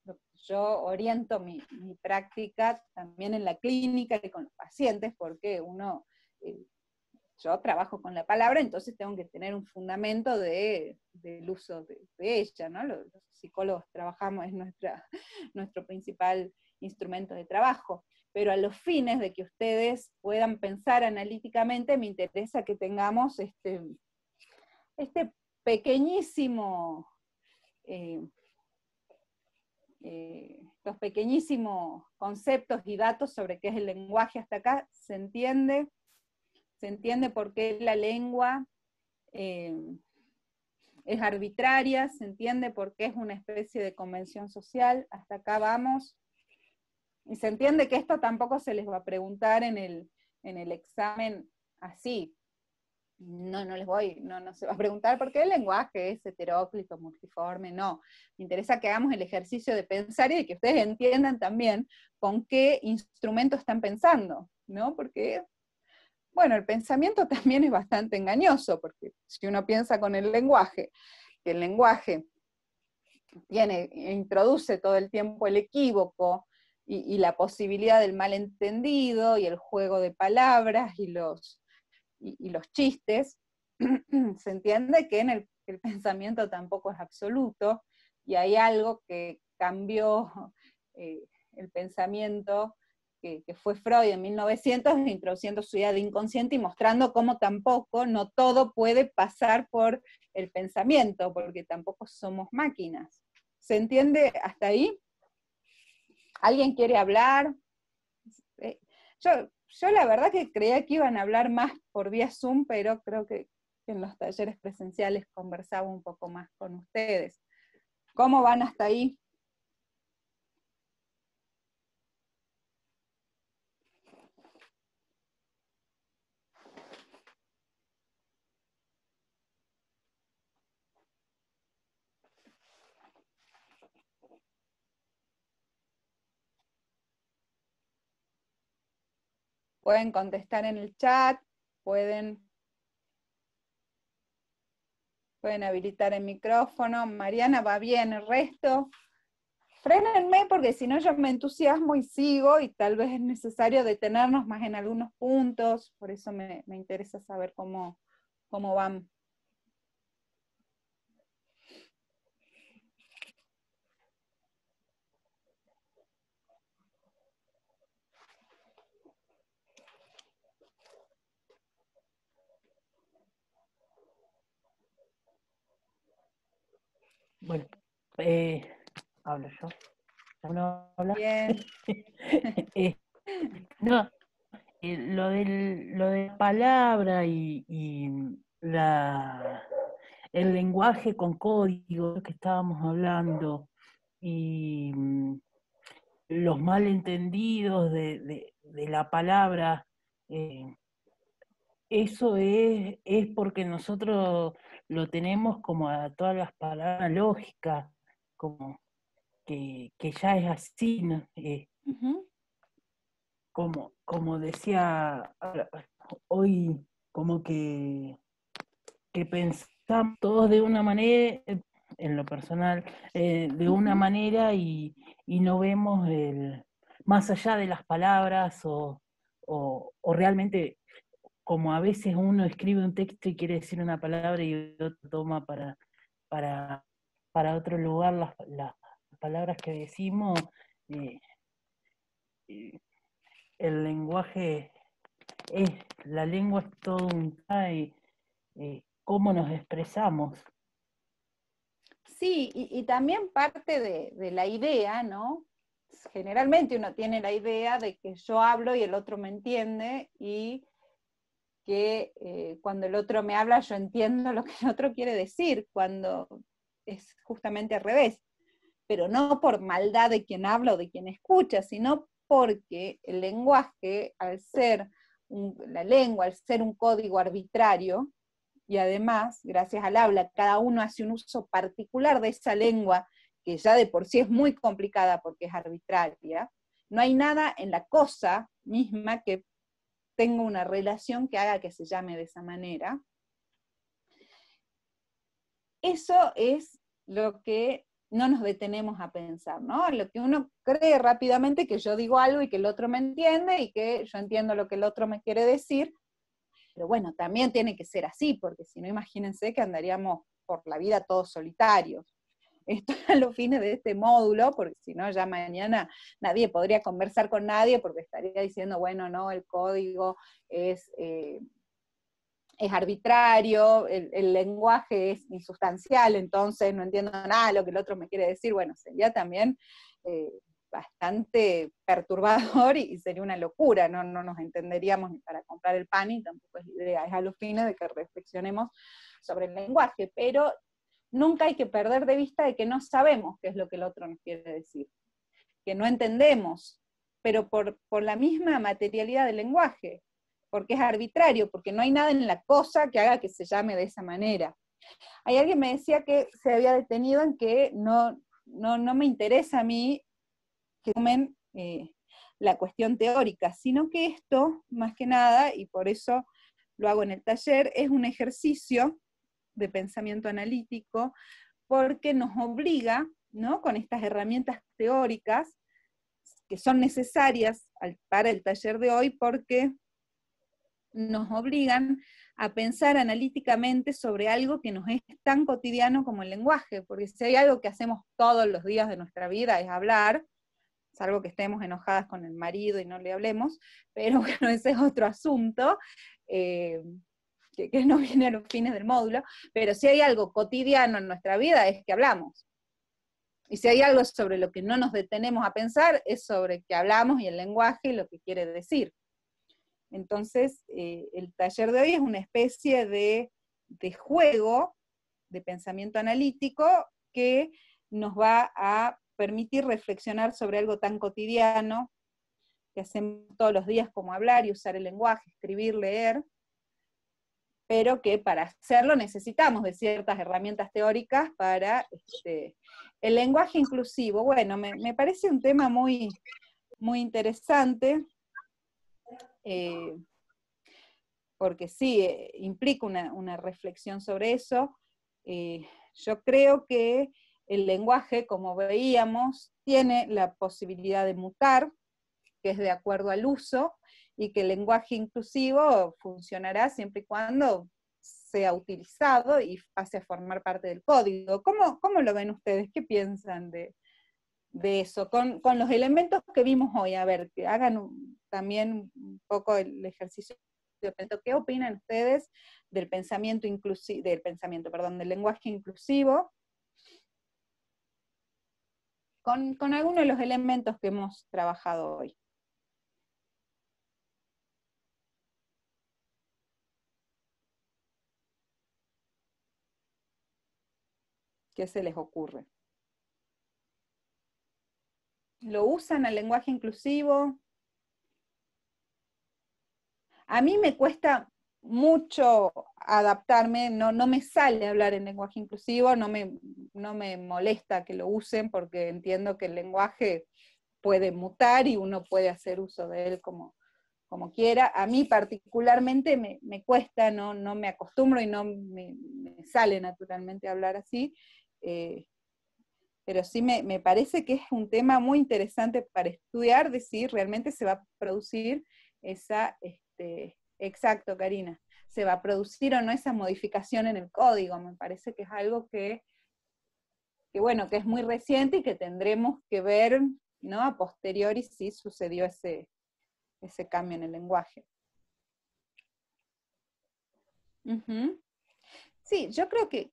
[SPEAKER 1] lo que yo oriento mi práctica también en la clínica y con los pacientes, porque yo trabajo con la palabra, entonces tengo que tener un fundamento del uso de ella, ¿no? Los psicólogos trabajamos, es nuestro principal instrumento de trabajo, pero a los fines de que ustedes puedan pensar analíticamente, me interesa que tengamos este pequeñísimo, estos pequeñísimos conceptos y datos sobre qué es el lenguaje. Hasta acá se entiende por qué la lengua es arbitraria, se entiende por qué es una especie de convención social. Hasta acá vamos. Y se entiende que esto tampoco se les va a preguntar en el examen así. No se va a preguntar por qué el lenguaje es heteróclito, multiforme, no. Me interesa que hagamos el ejercicio de pensar y de que ustedes entiendan también con qué instrumento están pensando, ¿no? Porque, bueno, el pensamiento también es bastante engañoso, porque si uno piensa con el lenguaje, que el lenguaje introduce todo el tiempo el equívoco, y la posibilidad del malentendido, y el juego de palabras, y los chistes, se entiende que el pensamiento tampoco es absoluto, y hay algo que cambió el pensamiento, que fue Freud en 1900, introduciendo su idea de inconsciente y mostrando cómo tampoco, no todo puede pasar por el pensamiento, porque tampoco somos máquinas. ¿Se entiende hasta ahí? ¿Alguien quiere hablar? Yo la verdad que creía que iban a hablar más por vía Zoom, pero creo que en los talleres presenciales conversaba un poco más con ustedes. ¿Cómo van hasta ahí? Pueden contestar en el chat, pueden habilitar el micrófono. Mariana, ¿va bien el resto? Frénenme porque si no yo me entusiasmo y sigo y tal vez es necesario detenernos más en algunos puntos, por eso me interesa saber cómo van.
[SPEAKER 4] Bueno, hablo yo. ¿Uno habla?
[SPEAKER 1] Bien.
[SPEAKER 4] Eh, no, lo de palabra y el lenguaje con código que estábamos hablando y los malentendidos de la palabra, eh, eso es porque nosotros lo tenemos como a todas las palabras lógicas, como que ya es así, ¿no?
[SPEAKER 1] Ujú.
[SPEAKER 4] Como decía hoy, como que pensamos todos de una manera, en lo personal, de una
[SPEAKER 1] Ujú.
[SPEAKER 4] manera y no vemos más allá de las palabras o realmente como a veces uno escribe un texto y quiere decir una palabra y otro toma para, para otro lugar las palabras que decimos, eh, eh, el lenguaje la lengua es todo un cómo nos expresamos.
[SPEAKER 1] Sí, y también parte de la idea, ¿no? Generalmente uno tiene la idea de que yo hablo y el otro me entiende y que cuando el otro me habla yo entiendo lo que el otro quiere decir, cuando es justamente al revés, pero no por maldad de quien habla o de quien escucha, sino porque el lenguaje, la lengua, al ser un código arbitrario, y además, gracias al habla, cada uno hace un uso particular de esa lengua, que ya de por sí es muy complicada porque es arbitraria, no hay nada en la cosa misma que tenga una relación que haga que se llame de esa manera. Eso es lo que no nos detenemos a pensar, ¿no? Lo que uno cree rápidamente que yo digo algo y que el otro me entiende y que yo entiendo lo que el otro me quiere decir, pero bueno, también tiene que ser así, porque si no, imagínense que andaríamos por la vida todos solitarios. Esto a los fines de este módulo, porque si no, ya mañana nadie podría conversar con nadie, porque estaría diciendo, bueno, no, el código es arbitrario, el lenguaje es insustancial, entonces no entiendo nada de lo que el otro me quiere decir. Bueno, sería también bastante perturbador y sería una locura, no nos entenderíamos ni para comprar el pan y tampoco es la idea, es a los fines de que reflexionemos sobre el lenguaje, pero nunca hay que perder de vista de que no sabemos qué es lo que el otro nos quiere decir, que no entendemos, pero por la misma materialidad del lenguaje, porque es arbitrario, porque no hay nada en la cosa que haga que se llame de esa manera. Hay alguien me decía que se había detenido en que no me interesa a mí que tomen la cuestión teórica, sino que esto, más que nada, y por eso lo hago en el taller, es un ejercicio de pensamiento analítico, porque nos obliga, ¿no?, con estas herramientas teóricas, que son necesarias para el taller de hoy, porque nos obligan a pensar analíticamente sobre algo que nos es tan cotidiano como el lenguaje, porque si hay algo que hacemos todos los días de nuestra vida es hablar, salvo que estemos enojadas con el marido y no le hablemos, pero bueno, ese es otro asunto, que no viene a los fines del módulo, pero si hay algo cotidiano en nuestra vida es que hablamos. Y si hay algo sobre lo que no nos detenemos a pensar, es sobre que hablamos y el lenguaje y lo que quiere decir. Entonces, el taller de hoy es una especie de juego de pensamiento analítico que nos va a permitir reflexionar sobre algo tan cotidiano que hacemos todos los días, como hablar y usar el lenguaje, escribir, leer, pero que para hacerlo necesitamos de ciertas herramientas teóricas para el lenguaje inclusivo. Bueno, me parece un tema muy, muy interesante, porque sí, implica una reflexión sobre eso. Yo creo que el lenguaje, como veíamos, tiene la posibilidad de mutar, que es de acuerdo al uso, y que el lenguaje inclusivo funcionará siempre y cuando sea utilizado y pase a formar parte del código. ¿Cómo lo ven ustedes? ¿Qué piensan de eso? Con los elementos que vimos hoy, a ver, que hagan también un poco el ejercicio de pensamiento. ¿Qué opinan ustedes del pensamiento inclusivo, del lenguaje inclusivo? Con algunos de los elementos que hemos trabajado hoy. ¿Qué se les ocurre? ¿Lo usan al lenguaje inclusivo? A mí me cuesta mucho adaptarme, no me sale hablar en lenguaje inclusivo, no me molesta que lo usen porque entiendo que el lenguaje puede mutar y uno puede hacer uso de él como quiera. A mí particularmente me cuesta, no me acostumbro y no me sale naturalmente hablar así, pero sí me parece que es un tema muy interesante para estudiar, de si realmente se va a producir esa, exacto, Karina, se va a producir o no esa modificación en el código. Me parece que es algo que bueno, que es muy reciente y que tendremos que ver, ¿no?, a posteriori si sucedió ese cambio en el lenguaje. Sí, yo creo que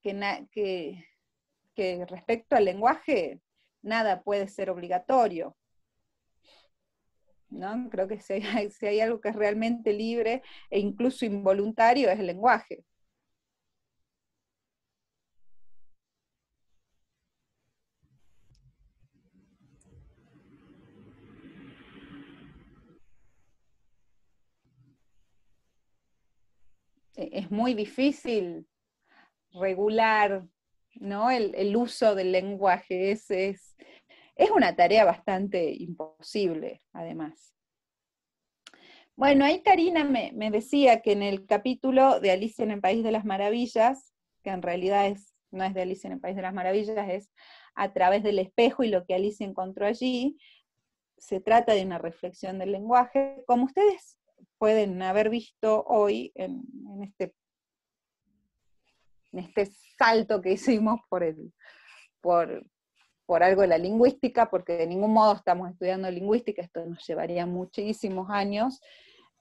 [SPEAKER 1] respecto al lenguaje, nada puede ser obligatorio, ¿no? Creo que si hay algo que es realmente libre e incluso involuntario es el lenguaje. Es muy difícil regular, ¿no?, el uso del lenguaje. Es una tarea bastante imposible, además. Bueno, ahí Karina me decía que en el capítulo de Alicia en el País de las Maravillas, que en realidad no es de Alicia en el País de las Maravillas, es A través del espejo y lo que Alicia encontró allí, se trata de una reflexión del lenguaje. Como ustedes pueden haber visto hoy en este salto que hicimos por algo de la lingüística, porque de ningún modo estamos estudiando lingüística, esto nos llevaría muchísimos años,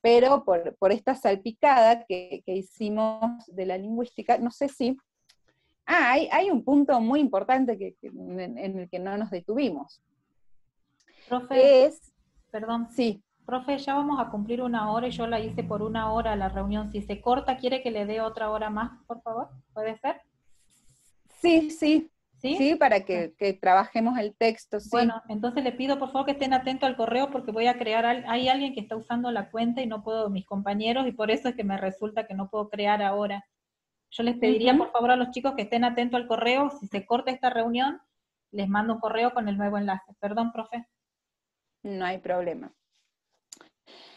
[SPEAKER 1] pero por esta salpicada que hicimos de la lingüística, no sé si... hay un punto muy importante en el que no nos detuvimos.
[SPEAKER 5] Profe,
[SPEAKER 1] Es...
[SPEAKER 5] perdón.
[SPEAKER 1] Sí.
[SPEAKER 5] Profe, ya vamos a cumplir 1 hora y yo la hice por 1 hora la reunión. Si se corta, ¿quiere que le dé otra hora más, por favor? ¿Puede ser?
[SPEAKER 1] Sí.
[SPEAKER 5] ¿Sí?
[SPEAKER 1] Sí, para que trabajemos el texto, sí.
[SPEAKER 5] Bueno, entonces le pido por favor que estén atentos al correo porque voy a crear, hay alguien que está usando la cuenta y no puedo, mis compañeros, y por eso es que me resulta que no puedo crear ahora. Yo les pediría por favor a los chicos que estén atentos al correo. Si se corta esta reunión, les mando un correo con el nuevo enlace. Perdón, profe.
[SPEAKER 1] No hay problema.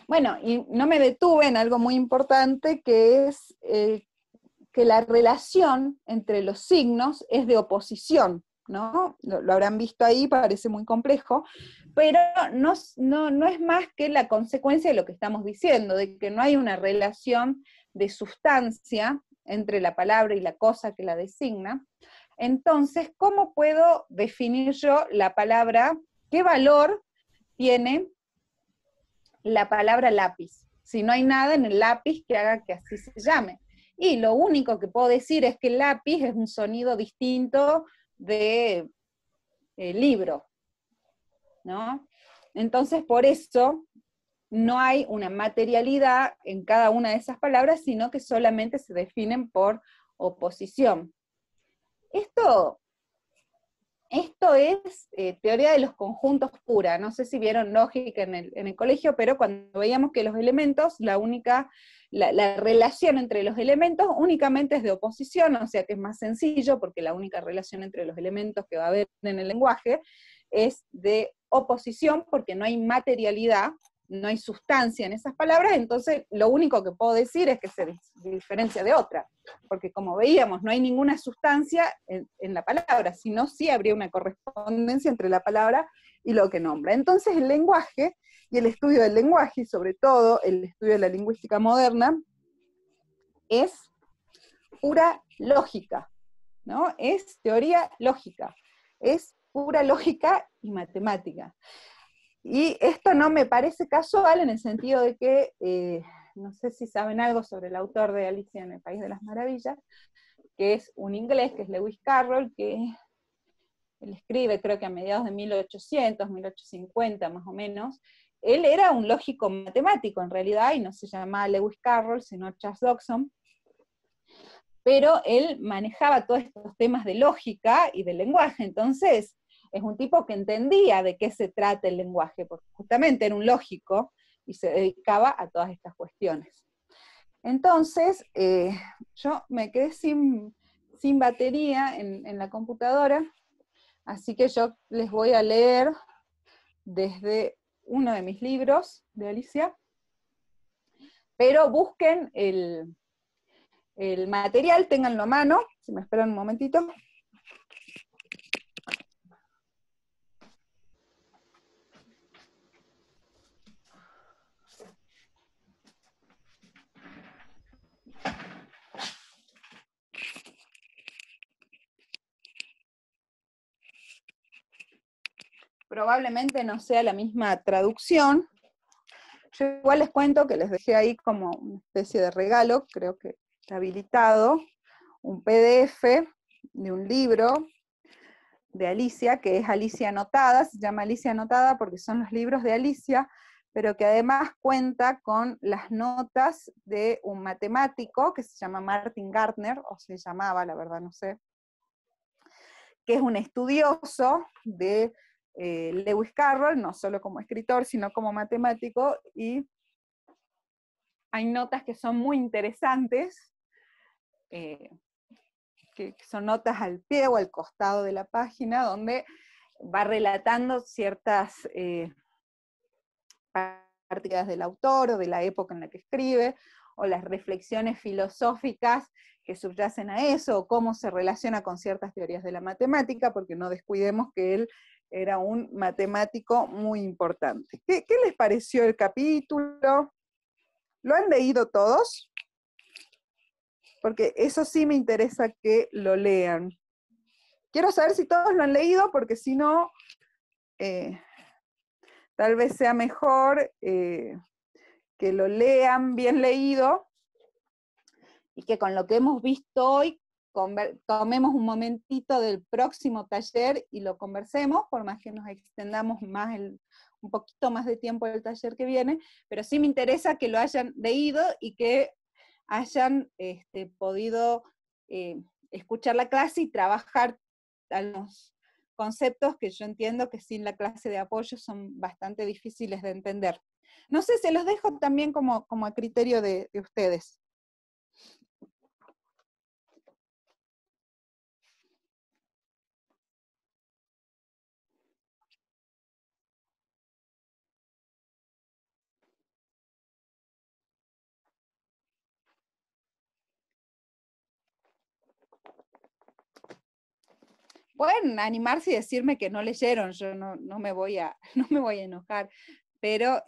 [SPEAKER 1] Bueno, y no me detuve en algo muy importante, que es que la relación entre los signos es de oposición, ¿no? Lo habrán visto ahí, parece muy complejo, pero no es más que la consecuencia de lo que estamos diciendo, de que no hay una relación de sustancia entre la palabra y la cosa que la designa. Entonces, ¿cómo puedo definir yo la palabra? ¿Qué valor tiene la palabra lápiz? Si no hay nada en el lápiz que haga que así se llame. Y lo único que puedo decir es que el lápiz es un sonido distinto de libro, ¿no? Entonces, por eso no hay una materialidad en cada una de esas palabras, sino que solamente se definen por oposición. Esto es teoría de los conjuntos pura. No sé si vieron lógica en el colegio, pero cuando veíamos que los elementos, la relación entre los elementos únicamente es de oposición, o sea que es más sencillo, porque la única relación entre los elementos que va a haber en el lenguaje es de oposición, porque no hay materialidad no hay sustancia en esas palabras, entonces lo único que puedo decir es que se diferencia de otra, porque como veíamos, no hay ninguna sustancia en la palabra, sino sí habría una correspondencia entre la palabra y lo que nombra. Entonces el lenguaje, y el estudio del lenguaje, y sobre todo el estudio de la lingüística moderna, es pura lógica, ¿no? Es teoría lógica, es pura lógica y matemática. Y esto no me parece casual en el sentido de que, no sé si saben algo sobre el autor de Alicia en el País de las Maravillas, que es un inglés, que es Lewis Carroll, que él escribe creo que a mediados de 1800, 1850 más o menos. Él era un lógico matemático en realidad, y no se llamaba Lewis Carroll, sino Charles Dodgson, pero él manejaba todos estos temas de lógica y de lenguaje, entonces es un tipo que entendía de qué se trata el lenguaje, porque justamente era un lógico y se dedicaba a todas estas cuestiones. Entonces, yo me quedé sin batería en la computadora, así que yo les voy a leer desde uno de mis libros de Alicia, pero busquen el material, ténganlo a mano, si me esperan un momentito. Probablemente no sea la misma traducción. Yo igual les cuento que les dejé ahí como una especie de regalo, creo que está habilitado, un PDF de un libro de Alicia, que es Alicia Anotada, se llama Alicia Anotada porque son los libros de Alicia, pero que además cuenta con las notas de un matemático que se llama Martin Gardner, o se llamaba, la verdad no sé, que es un estudioso de Lewis Carroll, no solo como escritor, sino como matemático, y hay notas que son muy interesantes, que son notas al pie o al costado de la página, donde va relatando ciertas partes del autor, o de la época en la que escribe, o las reflexiones filosóficas que subyacen a eso, o cómo se relaciona con ciertas teorías de la matemática, porque no descuidemos que él era un matemático muy importante. ¿Qué les pareció el capítulo? ¿Lo han leído todos? Porque eso sí me interesa que lo lean. Quiero saber si todos lo han leído, porque si no, tal vez sea mejor que lo lean bien leído, y que con lo que hemos visto hoy, tomemos un momentito del próximo taller y lo conversemos, por más que nos extendamos más un poquito más de tiempo del taller que viene, pero sí me interesa que lo hayan leído y que hayan podido escuchar la clase y trabajar los conceptos que yo entiendo que sin la clase de apoyo son bastante difíciles de entender. No sé, se los dejo también como a criterio de ustedes. Pueden animarse y decirme que no leyeron, yo no me voy a enojar, pero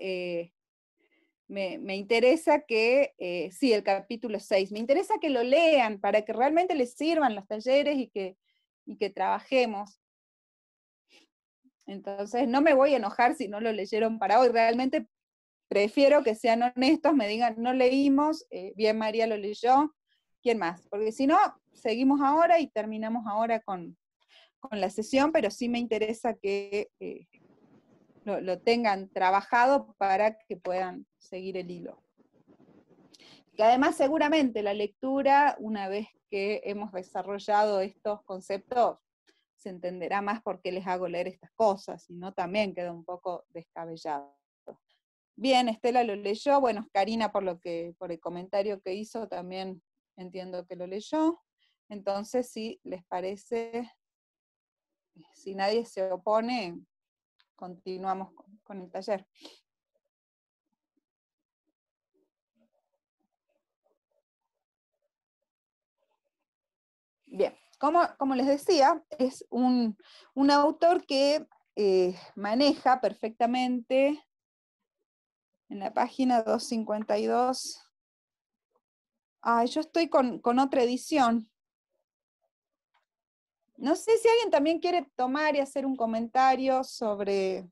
[SPEAKER 1] me interesa que, sí, el capítulo 6, me interesa que lo lean para que realmente les sirvan los talleres y que trabajemos. Entonces no me voy a enojar si no lo leyeron para hoy, realmente prefiero que sean honestos, me digan, no leímos, bien María lo leyó, ¿quién más? Porque si no, seguimos ahora y terminamos ahora con la sesión, pero sí me interesa que lo tengan trabajado para que puedan seguir el hilo. Que además seguramente la lectura, una vez que hemos desarrollado estos conceptos, se entenderá más por qué les hago leer estas cosas, y no también queda un poco descabellado. Bien, Estela lo leyó, bueno, Karina por el comentario que hizo también entiendo que lo leyó, entonces si les parece, si nadie se opone, continuamos con el taller. Bien, como les decía, es un autor que maneja perfectamente en la página 252. Yo estoy con otra edición. No sé si alguien también quiere tomar y hacer un comentario sobre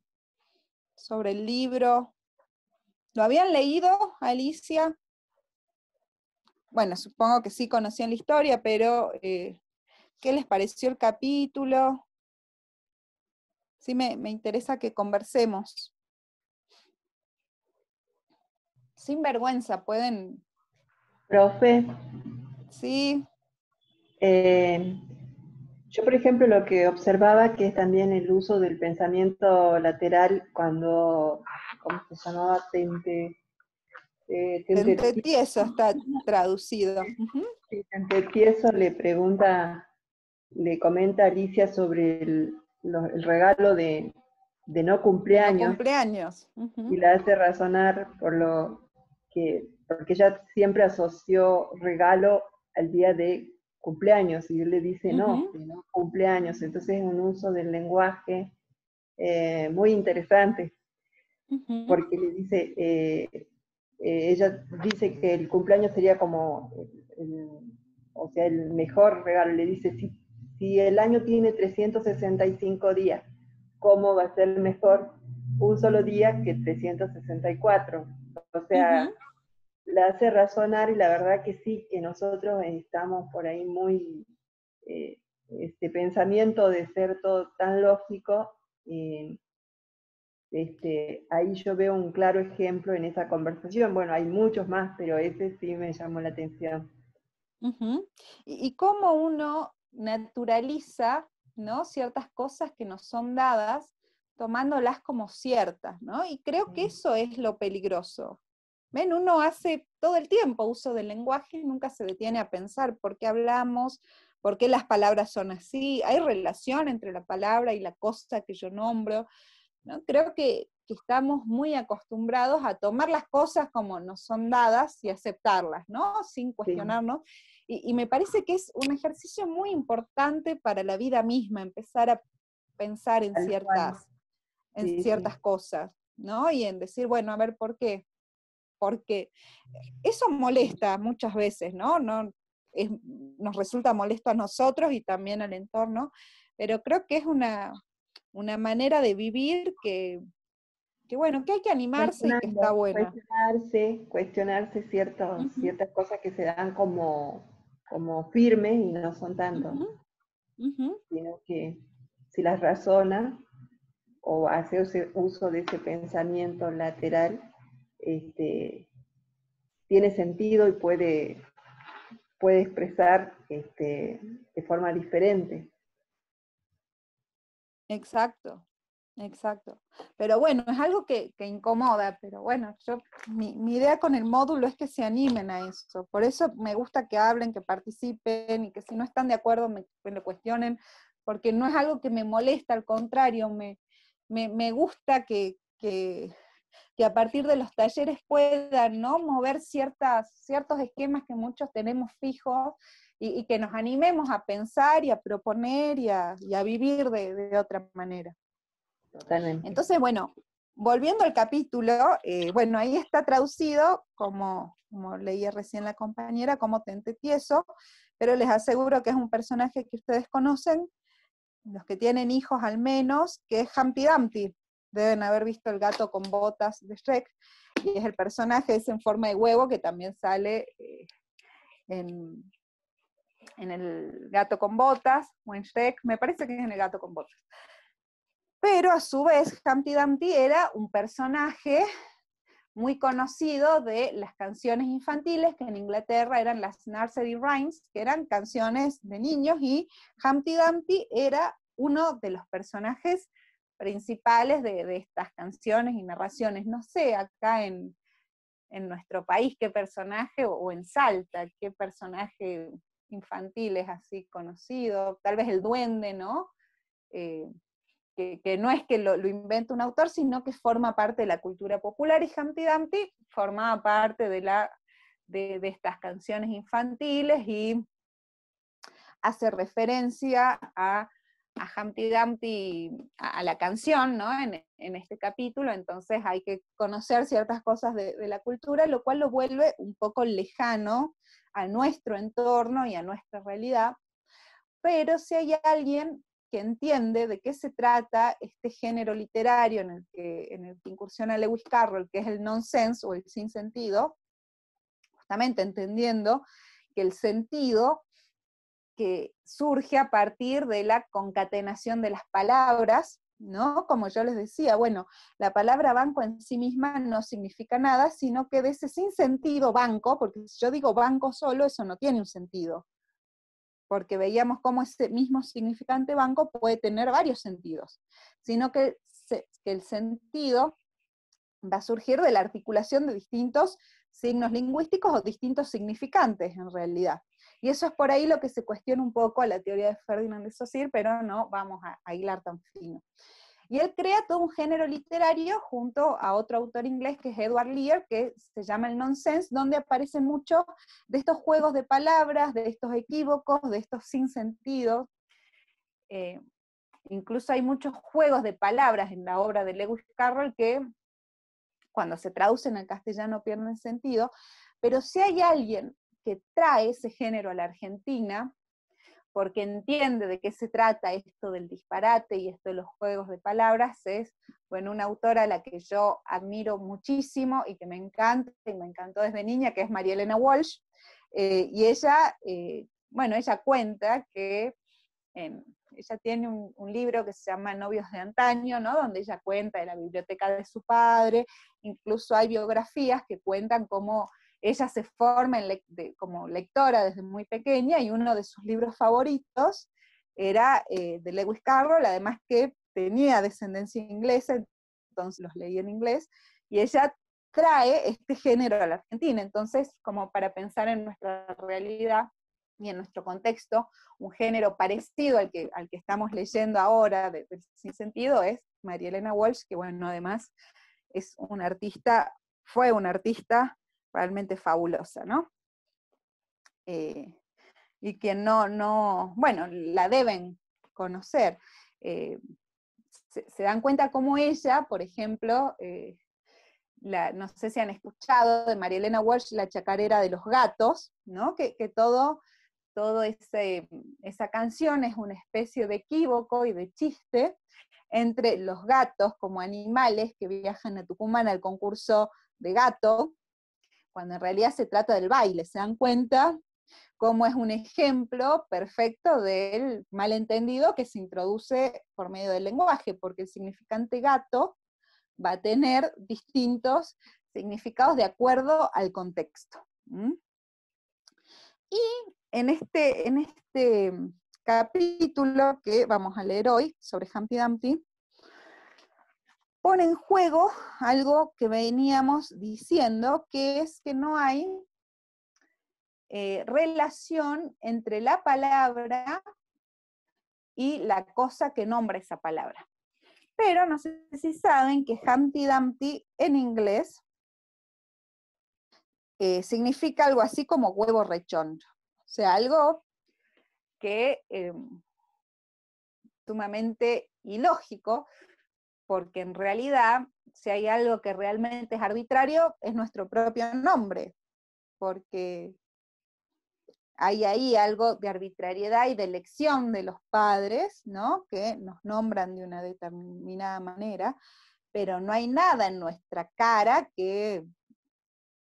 [SPEAKER 1] el libro. ¿Lo habían leído, Alicia? Bueno, supongo que sí conocían la historia, pero ¿qué les pareció el capítulo? Sí, me interesa que conversemos. Sin vergüenza, pueden...
[SPEAKER 2] Profe,
[SPEAKER 1] Sí,
[SPEAKER 2] yo por ejemplo lo que observaba que es también el uso del pensamiento lateral cuando, ¿cómo se llamaba?
[SPEAKER 1] Tente tieso está traducido. Ujú.
[SPEAKER 2] Tieso le pregunta, le comenta a Alicia sobre el regalo de no
[SPEAKER 1] De no
[SPEAKER 2] cumpleaños
[SPEAKER 1] cumpleaños.
[SPEAKER 2] y
[SPEAKER 1] Ujú,
[SPEAKER 2] la hace razonar porque ella siempre asoció regalo al día de cumpleaños y él le dice no,
[SPEAKER 1] ujú,
[SPEAKER 2] que no cumpleaños, entonces es un uso del lenguaje muy interesante
[SPEAKER 1] ujú.
[SPEAKER 2] porque le dice, ella dice que el cumpleaños sería como, o sea, el mejor regalo, le dice, si el año tiene 365 días, ¿cómo va a ser mejor un solo día que 364? O sea,
[SPEAKER 1] Ujú.
[SPEAKER 2] la hace razonar y la verdad que sí, que nosotros estamos por ahí muy, este pensamiento de ser todo tan lógico, ahí yo veo un claro ejemplo en esa conversación. Bueno, hay muchos más, pero ese sí me llamó la atención.
[SPEAKER 1] Ujú. Y cómo uno naturaliza, ¿no?, ciertas cosas que nos son dadas, tomándolas como ciertas, ¿no? Y creo que eso es lo peligroso. ¿Ven? Uno hace todo el tiempo uso del lenguaje y nunca se detiene a pensar por qué hablamos, por qué las palabras son así, hay relación entre la palabra y la cosa que yo nombro, ¿no? Creo que estamos muy acostumbrados a tomar las cosas como nos son dadas y aceptarlas, ¿no? Sin
[SPEAKER 2] Sí,
[SPEAKER 1] cuestionarnos. Y me parece que es un ejercicio muy importante para la vida misma, empezar a pensar en
[SPEAKER 2] tal cual. Sí, sí.
[SPEAKER 1] ciertas cosas, ¿no? Y en decir, bueno, a ver, ¿por qué? Porque eso molesta muchas veces, ¿no? Nos resulta molesto a nosotros y también al entorno, pero creo que es una manera de vivir bueno, que hay que animarse y que está
[SPEAKER 2] Cuestionando,
[SPEAKER 1] buena.
[SPEAKER 2] cuestionarse
[SPEAKER 1] Ujú,
[SPEAKER 2] ciertas cosas que se dan como firmes y no son tanto,
[SPEAKER 1] ujú, ujú.
[SPEAKER 2] sino que si las razona o hace uso de ese pensamiento lateral, este, tiene sentido y puede expresar de forma diferente.
[SPEAKER 1] Exacto, exacto. Pero bueno, es algo que incomoda, pero bueno, mi idea con el módulo es que se animen a eso. Por eso me gusta que hablen, que participen y que si no están de acuerdo me lo cuestionen, porque no es algo que me molesta, al contrario, me gusta que a partir de los talleres puedan, ¿no?, mover ciertos esquemas que muchos tenemos fijos y que nos animemos a pensar y a proponer y a vivir de otra manera.
[SPEAKER 2] Totalmente.
[SPEAKER 1] Entonces, bueno, volviendo al capítulo, bueno, ahí está traducido, como leía recién la compañera, como Tente Tieso, pero les aseguro que es un personaje que ustedes conocen, los que tienen hijos al menos, que es Humpty Dumpty. Deben haber visto El gato con botas de Shrek, y es el personaje ese en forma de huevo que también sale en, en El gato con botas, o en Shrek, me parece que es en El gato con botas. Pero a su vez, Humpty Dumpty era un personaje muy conocido de las canciones infantiles, que en Inglaterra eran las nursery rhymes, que eran canciones de niños, y Humpty Dumpty era uno de los personajes principales de estas canciones y narraciones. No sé, acá en nuestro país, qué personaje, o en Salta, qué personaje infantil es así conocido, tal vez el duende, ¿no? Eh, que no es que lo inventa un autor, sino que forma parte de la cultura popular, y Humpty Dumpty formaba parte de estas canciones infantiles, y hace referencia a Humpty Dumpty, a la canción, ¿no? En este capítulo, entonces hay que conocer ciertas cosas de la cultura, lo cual lo vuelve un poco lejano a nuestro entorno y a nuestra realidad, pero si hay alguien que entiende de qué se trata este género literario en el que incursiona Lewis Carroll, que es el nonsense o el sinsentido, justamente entendiendo que el sentido que surge a partir de la concatenación de las palabras, ¿no? Como yo les decía, bueno, la palabra banco en sí misma no significa nada, sino que de ese sinsentido banco, porque si yo digo banco solo, eso no tiene un sentido, porque veíamos cómo ese mismo significante banco puede tener varios sentidos, sino que el sentido va a surgir de la articulación de distintos signos lingüísticos o distintos significantes en realidad. Y eso es por ahí lo que se cuestiona un poco a la teoría de Ferdinand de Saussure, pero no vamos a hilar tan fino. Y él crea todo un género literario junto a otro autor inglés que es Edward Lear, que se llama el nonsense, donde aparecen muchos de estos juegos de palabras, de estos equívocos, de estos sinsentidos. Incluso hay muchos juegos de palabras en la obra de Lewis Carroll que cuando se traducen al castellano pierden sentido, pero si hay alguien que trae ese género a la Argentina, porque entiende de qué se trata esto del disparate y esto de los juegos de palabras, es, bueno, una autora a la que yo admiro muchísimo y que me encanta, y me encantó desde niña, que es María Elena Walsh, y ella, bueno, ella cuenta que ella tiene un libro que se llama Novios de Antaño, ¿no? Donde ella cuenta de la biblioteca de su padre, incluso hay biografías que cuentan cómo ella se forma como lectora desde muy pequeña, y uno de sus libros favoritos era de Lewis Carroll, además que tenía descendencia inglesa, entonces los leía en inglés, y ella trae este género a la Argentina, entonces como para pensar en nuestra realidad y en nuestro contexto, un género parecido al que estamos leyendo ahora, del sinsentido, es María Elena Walsh, que bueno, además es una artista, fue una artista realmente fabulosa, ¿no? Y quien bueno, la deben conocer. Se dan cuenta cómo ella, por ejemplo, no sé si han escuchado de María Elena Walsh, La chacarera de los gatos, ¿no? Que todo esa canción es una especie de equívoco y de chiste entre los gatos como animales que viajan a Tucumán al concurso de gato, cuando en realidad se trata del baile. ¿Se dan cuenta cómo es un ejemplo perfecto del malentendido que se introduce por medio del lenguaje? Porque el significante gato va a tener distintos significados de acuerdo al contexto. Y en este capítulo que vamos a leer hoy, sobre Humpty Dumpty, pone en juego algo que veníamos diciendo, que es que no hay relación entre la palabra y la cosa que nombra esa palabra. Pero no sé si saben que Humpty Dumpty en inglés significa algo así como huevo rechoncho. O sea, algo que sumamente ilógico, porque en realidad, si hay algo que realmente es arbitrario, es nuestro propio nombre, porque hay ahí algo de arbitrariedad y de elección de los padres, ¿no? Que nos nombran de una determinada manera, pero no hay nada en nuestra cara que,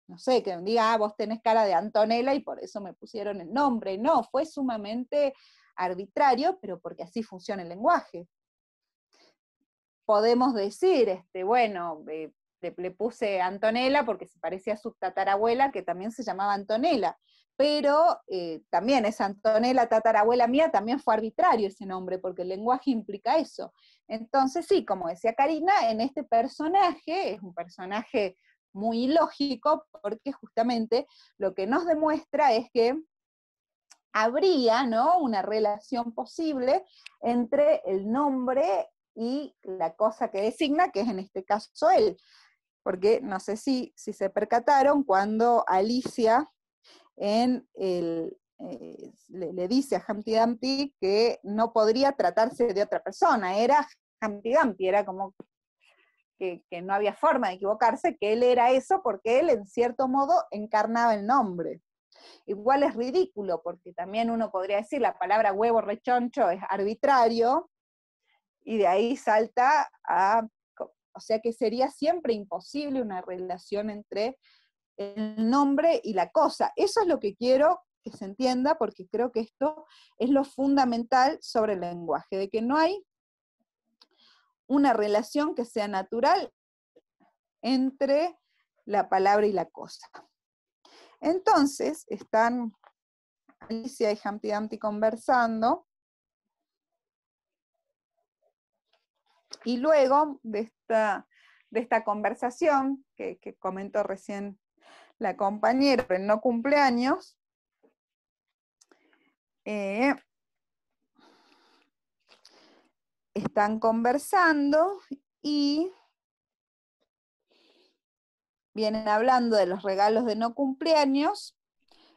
[SPEAKER 1] no sé, que diga, vos tenés cara de Antonella y por eso me pusieron el nombre. No, fue sumamente arbitrario, pero porque así funciona el lenguaje. Podemos decir, bueno, le puse Antonella porque se parecía a su tatarabuela, que también se llamaba Antonella, pero también esa Antonella, tatarabuela mía, también fue arbitrario ese nombre, porque el lenguaje implica eso. Entonces sí, como decía Karina, en este personaje, es un personaje muy ilógico, porque justamente lo que nos demuestra es que habría, ¿no?, una relación posible entre el nombre y la cosa que designa, que es en este caso él. Porque no sé si se percataron, cuando Alicia en le dice a Humpty Dumpty que no podría tratarse de otra persona, era Humpty Dumpty, era como que no había forma de equivocarse, que él era eso porque él en cierto modo encarnaba el nombre. Igual es ridículo, porque también uno podría decir la palabra huevo rechoncho es arbitrario, y de ahí salta a, o sea que sería siempre imposible una relación entre el nombre y la cosa. Eso es lo que quiero que se entienda, porque creo que esto es lo fundamental sobre el lenguaje, de que no hay una relación que sea natural entre la palabra y la cosa. Entonces, están Alicia y Humpty Dumpty conversando, y luego de esta conversación que comentó recién la compañera del no cumpleaños, están conversando y vienen hablando de los regalos de no cumpleaños,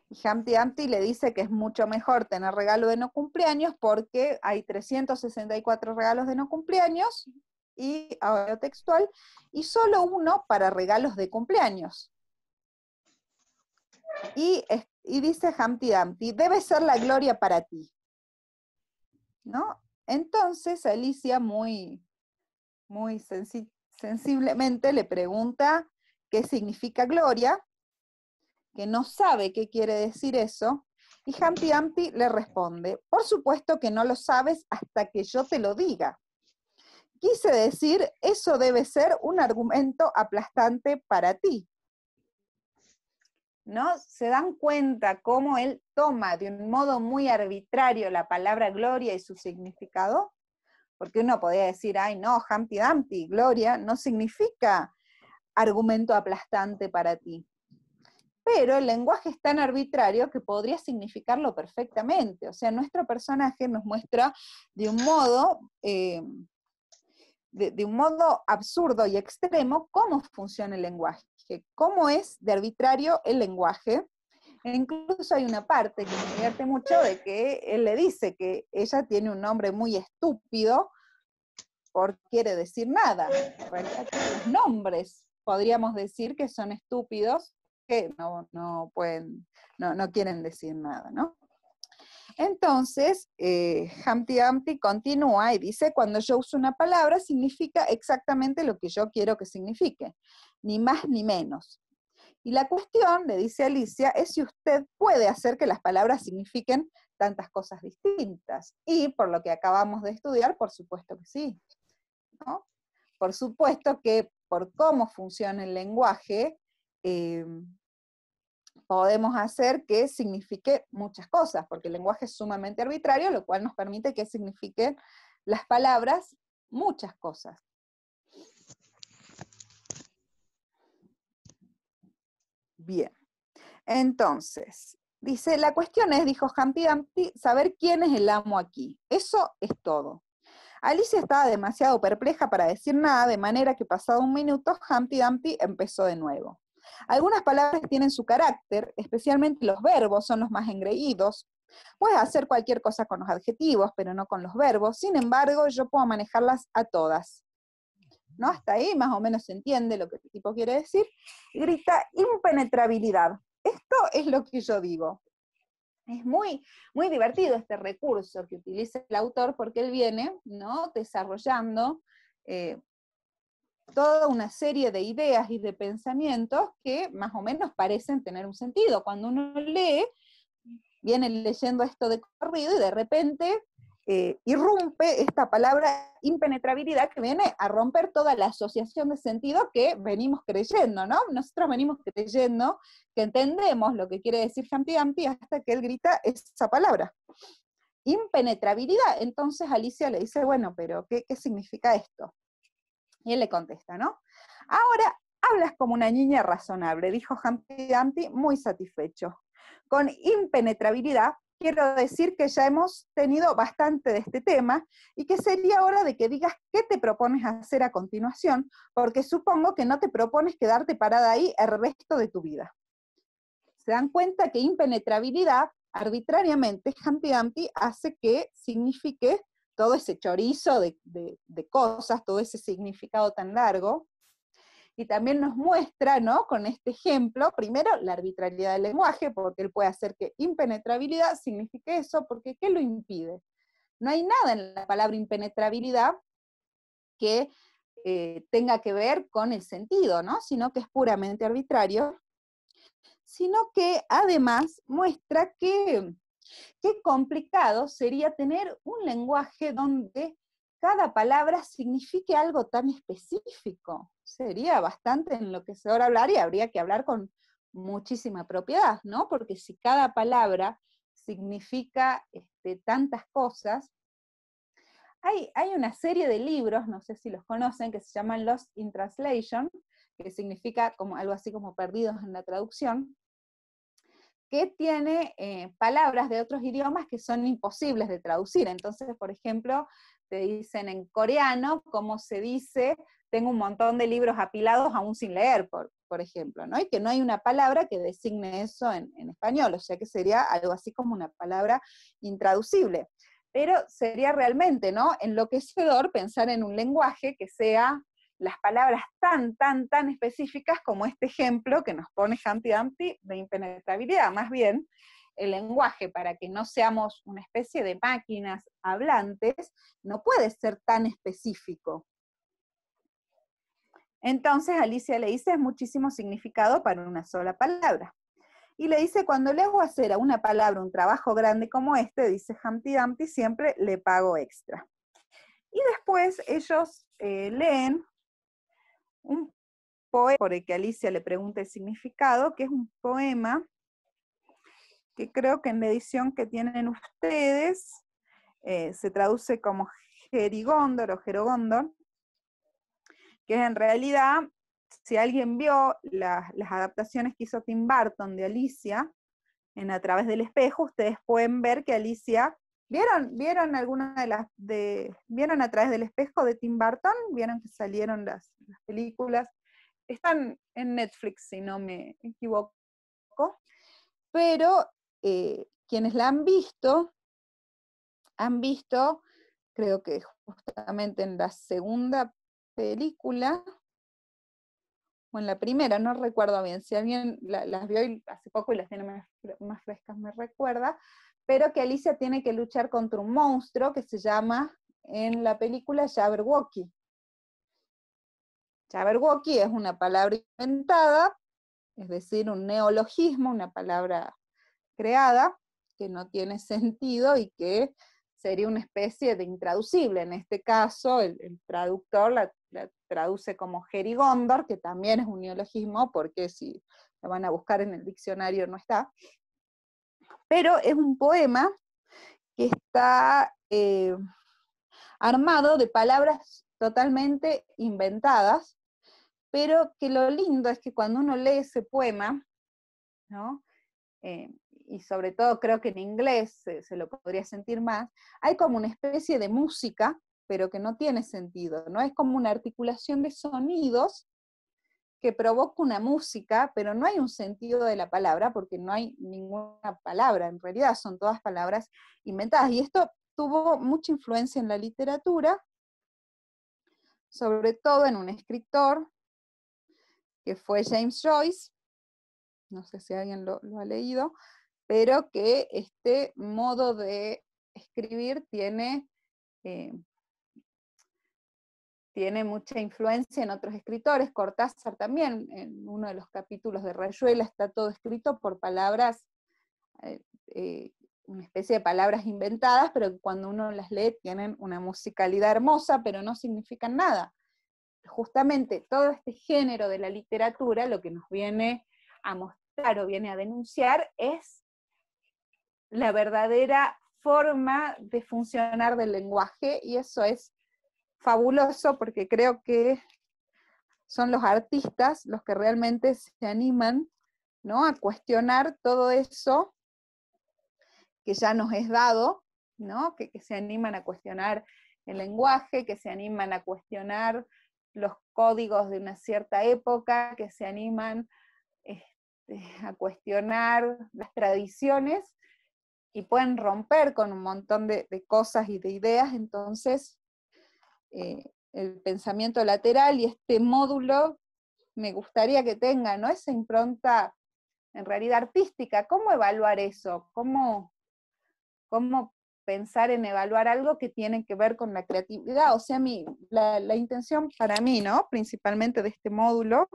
[SPEAKER 1] y Humpty Dumpty le dice que es mucho mejor tener regalo de no cumpleaños porque hay 364 regalos de no cumpleaños, y ahora textual, y solo uno para regalos de cumpleaños. Y dice Humpty Dumpty, debe ser la gloria para ti, ¿no? Entonces Alicia muy sensiblemente le pregunta qué significa gloria, que no sabe qué quiere decir eso, y Humpty Dumpty le responde, por supuesto que no lo sabes hasta que yo te lo diga. Quise decir, eso debe ser un argumento aplastante para ti. ¿No? ¿Se dan cuenta cómo él toma de un modo muy arbitrario la palabra gloria y su significado? Porque uno podría decir, ay no, Humpty Dumpty, gloria no significa argumento aplastante para ti. Pero el lenguaje es tan arbitrario que podría significarlo perfectamente. O sea, nuestro personaje nos muestra de un modo, de un modo absurdo y extremo cómo funciona el lenguaje, cómo es de arbitrario el lenguaje. E incluso hay una parte que me divierte mucho de que él le dice que ella tiene un nombre muy estúpido porque quiere decir nada. En realidad, los nombres podríamos decir que son estúpidos, que no quieren decir nada, ¿no? Entonces, Humpty Dumpty continúa y dice, cuando yo uso una palabra significa exactamente lo que yo quiero que signifique, ni más ni menos. Y la cuestión, le dice Alicia, es si usted puede hacer que las palabras signifiquen tantas cosas distintas. Y por lo que acabamos de estudiar, por supuesto que sí, ¿no? Por supuesto que por cómo funciona el lenguaje, podemos hacer que signifique muchas cosas, porque el lenguaje es sumamente arbitrario, lo cual nos permite que signifiquen las palabras muchas cosas. Bien, entonces, dice, la cuestión es, dijo Humpty Dumpty, saber quién es el amo aquí. Eso es todo. Alicia estaba demasiado perpleja para decir nada, de manera que pasado un minuto, Humpty Dumpty empezó de nuevo. Algunas palabras tienen su carácter, especialmente los verbos son los más engreídos. Puedes hacer cualquier cosa con los adjetivos, pero no con los verbos. Sin embargo, yo puedo manejarlas a todas. ¿No? Hasta ahí más o menos se entiende lo que el tipo quiere decir. Y grita, impenetrabilidad. Esto es lo que yo digo. Es muy divertido este recurso que utiliza el autor, porque él viene, ¿no?, desarrollando toda una serie de ideas y de pensamientos que más o menos parecen tener un sentido. Cuando uno lee, viene leyendo esto de corrido y de repente irrumpe esta palabra impenetrabilidad que viene a romper toda la asociación de sentido que venimos creyendo, ¿no? Nosotros venimos creyendo que entendemos lo que quiere decir Humpty Dumpty hasta que él grita esa palabra. Impenetrabilidad. Entonces Alicia le dice, bueno, pero ¿qué significa esto? Y él le contesta, ¿no? Ahora hablas como una niña razonable, dijo Humpty Dumpty muy satisfecho. Con impenetrabilidad quiero decir que ya hemos tenido bastante de este tema y que sería hora de que digas qué te propones hacer a continuación, porque supongo que no te propones quedarte parada ahí el resto de tu vida. ¿Se dan cuenta que impenetrabilidad arbitrariamente Humpty Dumpty hace que signifique todo ese chorizo de cosas, todo ese significado tan largo, y también nos muestra, ¿no?, con este ejemplo, primero, la arbitrariedad del lenguaje, porque él puede hacer que impenetrabilidad signifique eso, porque ¿qué lo impide? No hay nada en la palabra impenetrabilidad que tenga que ver con el sentido, ¿no?, sino que es puramente arbitrario, sino que además muestra que qué complicado sería tener un lenguaje donde cada palabra signifique algo tan específico. Sería bastante enloquecedor hablar y habría que hablar con muchísima propiedad, ¿no? Porque si cada palabra significa tantas cosas, hay una serie de libros, no sé si los conocen, que se llaman Lost in Translation, que significa como, algo así como perdidos en la traducción, que tiene palabras de otros idiomas que son imposibles de traducir. Entonces, por ejemplo, te dicen en coreano, como se dice, tengo un montón de libros apilados aún sin leer, por ejemplo, ¿no? Y que no hay una palabra que designe eso en español, o sea que sería algo así como una palabra intraducible. Pero sería realmente, ¿no?, enloquecedor pensar en un lenguaje que sea las palabras tan específicas como este ejemplo que nos pone Humpty Dumpty de impenetrabilidad. Más bien, el lenguaje, para que no seamos una especie de máquinas hablantes, no puede ser tan específico. Entonces Alicia le dice, es muchísimo significado para una sola palabra. Y le dice, cuando le hago hacer a una palabra un trabajo grande como este, dice Humpty Dumpty, siempre le pago extra. Y después ellos leen un poema por el que Alicia le pregunta el significado, que es un poema que creo que en la edición que tienen ustedes se traduce como Jerigóndor o Jerogóndor, que en realidad, si alguien vio las adaptaciones que hizo Tim Burton de Alicia, en A través del espejo, ustedes pueden ver que Alicia, ¿vieron alguna vieron A través del espejo de Tim Burton? ¿Vieron que salieron las películas? Están en Netflix, si no me equivoco, pero quienes la han visto, creo que justamente en la segunda película, o en la primera, no recuerdo bien, si alguien las vio hace poco y las tiene más frescas me recuerda, pero que Alicia tiene que luchar contra un monstruo que se llama, en la película, Jabberwocky. Jabberwocky es una palabra inventada, es decir, un neologismo, una palabra creada, que no tiene sentido y que sería una especie de intraducible. En este caso, el traductor la traduce como Jerigóndor, que también es un neologismo, porque si la van a buscar en el diccionario no está. Pero es un poema que está armado de palabras totalmente inventadas, pero que lo lindo es que cuando uno lee ese poema, ¿no?, y sobre todo creo que en inglés se lo podría sentir más, hay como una especie de música, pero que no tiene sentido, ¿no? Es como una articulación de sonidos que provoca una música, pero no hay un sentido de la palabra, porque no hay ninguna palabra, en realidad son todas palabras inventadas, y esto tuvo mucha influencia en la literatura, sobre todo en un escritor, que fue James Joyce, no sé si alguien lo ha leído, pero que este modo de escribir tiene mucha influencia en otros escritores. Cortázar también, en uno de los capítulos de Rayuela, está todo escrito por palabras, una especie de palabras inventadas, pero que cuando uno las lee tienen una musicalidad hermosa, pero no significan nada. Justamente todo este género de la literatura lo que nos viene a mostrar o viene a denunciar es la verdadera forma de funcionar del lenguaje, y eso es fabuloso porque creo que son los artistas los que realmente se animan, ¿no?, a cuestionar todo eso que ya nos es dado, ¿no?, que se animan a cuestionar el lenguaje, que se animan a cuestionar los códigos de una cierta época, que se animan a cuestionar las tradiciones, y pueden romper con un montón de cosas y de ideas, entonces el pensamiento lateral y este módulo me gustaría que tenga, ¿no?, esa impronta en realidad artística. ¿Cómo evaluar eso? ¿Cómo pensar en evaluar algo que tiene que ver con la creatividad? O sea, la intención para mí, ¿no?, principalmente de este módulo,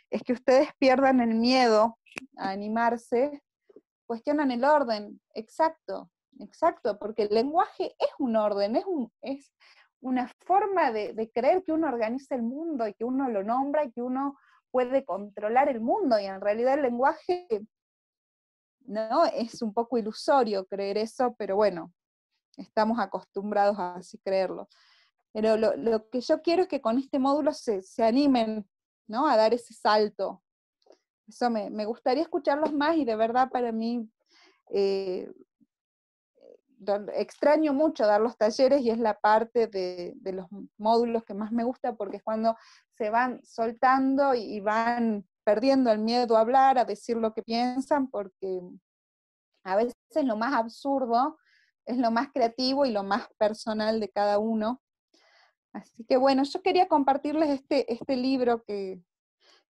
[SPEAKER 1] es que ustedes pierdan el miedo a animarse, cuestionan el orden, exacto, porque el lenguaje es un orden, es una forma de creer que uno organiza el mundo y que uno lo nombra y que uno puede controlar el mundo, y en realidad el lenguaje, no, es un poco ilusorio creer eso, pero bueno, estamos acostumbrados a así creerlo. Pero lo que yo quiero es que con este módulo se animen, ¿no?, a dar ese salto. Eso me gustaría escucharlos más, y de verdad para mí extraño mucho dar los talleres, y es la parte de los módulos que más me gusta, porque es cuando se van soltando y van perdiendo el miedo a hablar, a decir lo que piensan, porque a veces lo más absurdo es lo más creativo y lo más personal de cada uno. Así que bueno, yo quería compartirles este libro que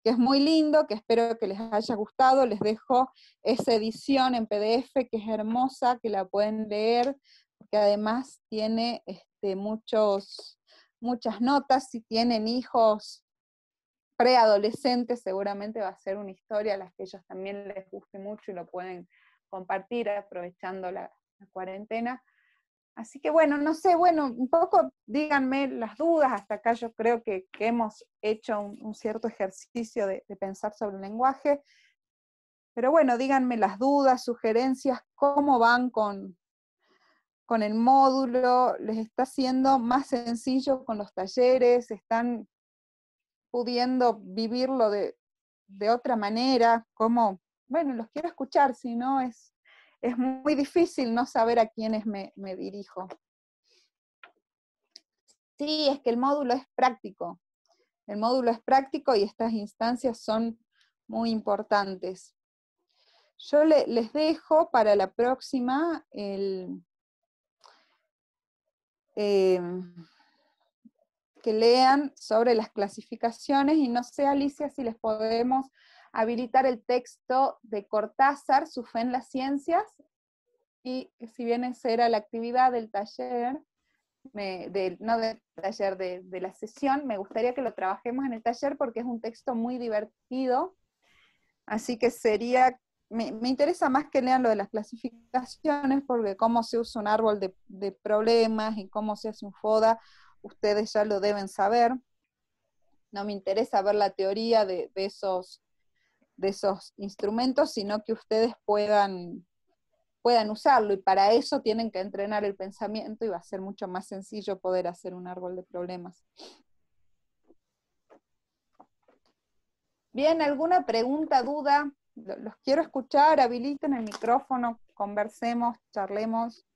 [SPEAKER 1] es muy lindo, que espero que les haya gustado. Les dejo esa edición en PDF que es hermosa, que la pueden leer, porque además tiene muchas notas. Si tienen hijos preadolescentes, seguramente va a ser una historia a las que ellos también les guste mucho y lo pueden compartir aprovechando la cuarentena. Así que bueno, no sé, un poco díganme las dudas. Hasta acá yo creo que hemos hecho un cierto ejercicio de pensar sobre el lenguaje, pero bueno, díganme las dudas, sugerencias, cómo van con el módulo. ¿Les está siendo más sencillo con los talleres? ¿Están pudiendo vivirlo de otra manera? ¿Cómo? Bueno, los quiero escuchar, si no es muy difícil no saber a quiénes me dirijo. Sí, es que el módulo es práctico. El módulo es práctico y estas instancias son muy importantes. Yo les dejo para la próxima que lean sobre las clasificaciones, y no sé, Alicia, si les podemos habilitar el texto de Cortázar, Su fe en las ciencias, y si bien esa era la actividad del taller, no del taller, de la sesión, me gustaría que lo trabajemos en el taller porque es un texto muy divertido, así que me interesa más que lean lo de las clasificaciones, porque cómo se usa un árbol de problemas y cómo se hace un FODA, ustedes ya lo deben saber. No me interesa ver la teoría de esos instrumentos, sino que ustedes puedan usarlo, y para eso tienen que entrenar el pensamiento, y va a ser mucho más sencillo poder hacer un árbol de problemas. Bien, ¿alguna pregunta, duda? Los quiero escuchar, habiliten el micrófono, conversemos, charlemos.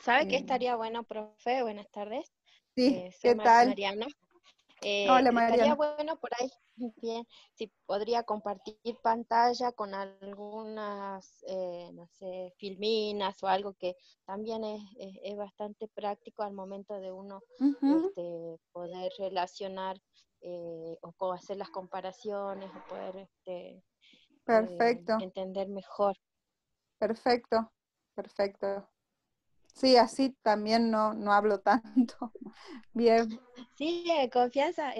[SPEAKER 6] ¿Sabe qué estaría bueno, profe? Buenas tardes.
[SPEAKER 1] Sí,
[SPEAKER 6] Soy
[SPEAKER 1] ¿qué tal?
[SPEAKER 6] Mariana.
[SPEAKER 1] Hola, Mariana.
[SPEAKER 6] Estaría bueno por ahí, bien, si podría compartir pantalla con algunas, no sé, filminas o algo que también es bastante práctico al momento de uno poder relacionar o hacer las comparaciones o poder
[SPEAKER 1] Perfecto.
[SPEAKER 6] entender mejor.
[SPEAKER 1] Perfecto. Sí, así también no hablo tanto. Bien.
[SPEAKER 6] Sí, confianza,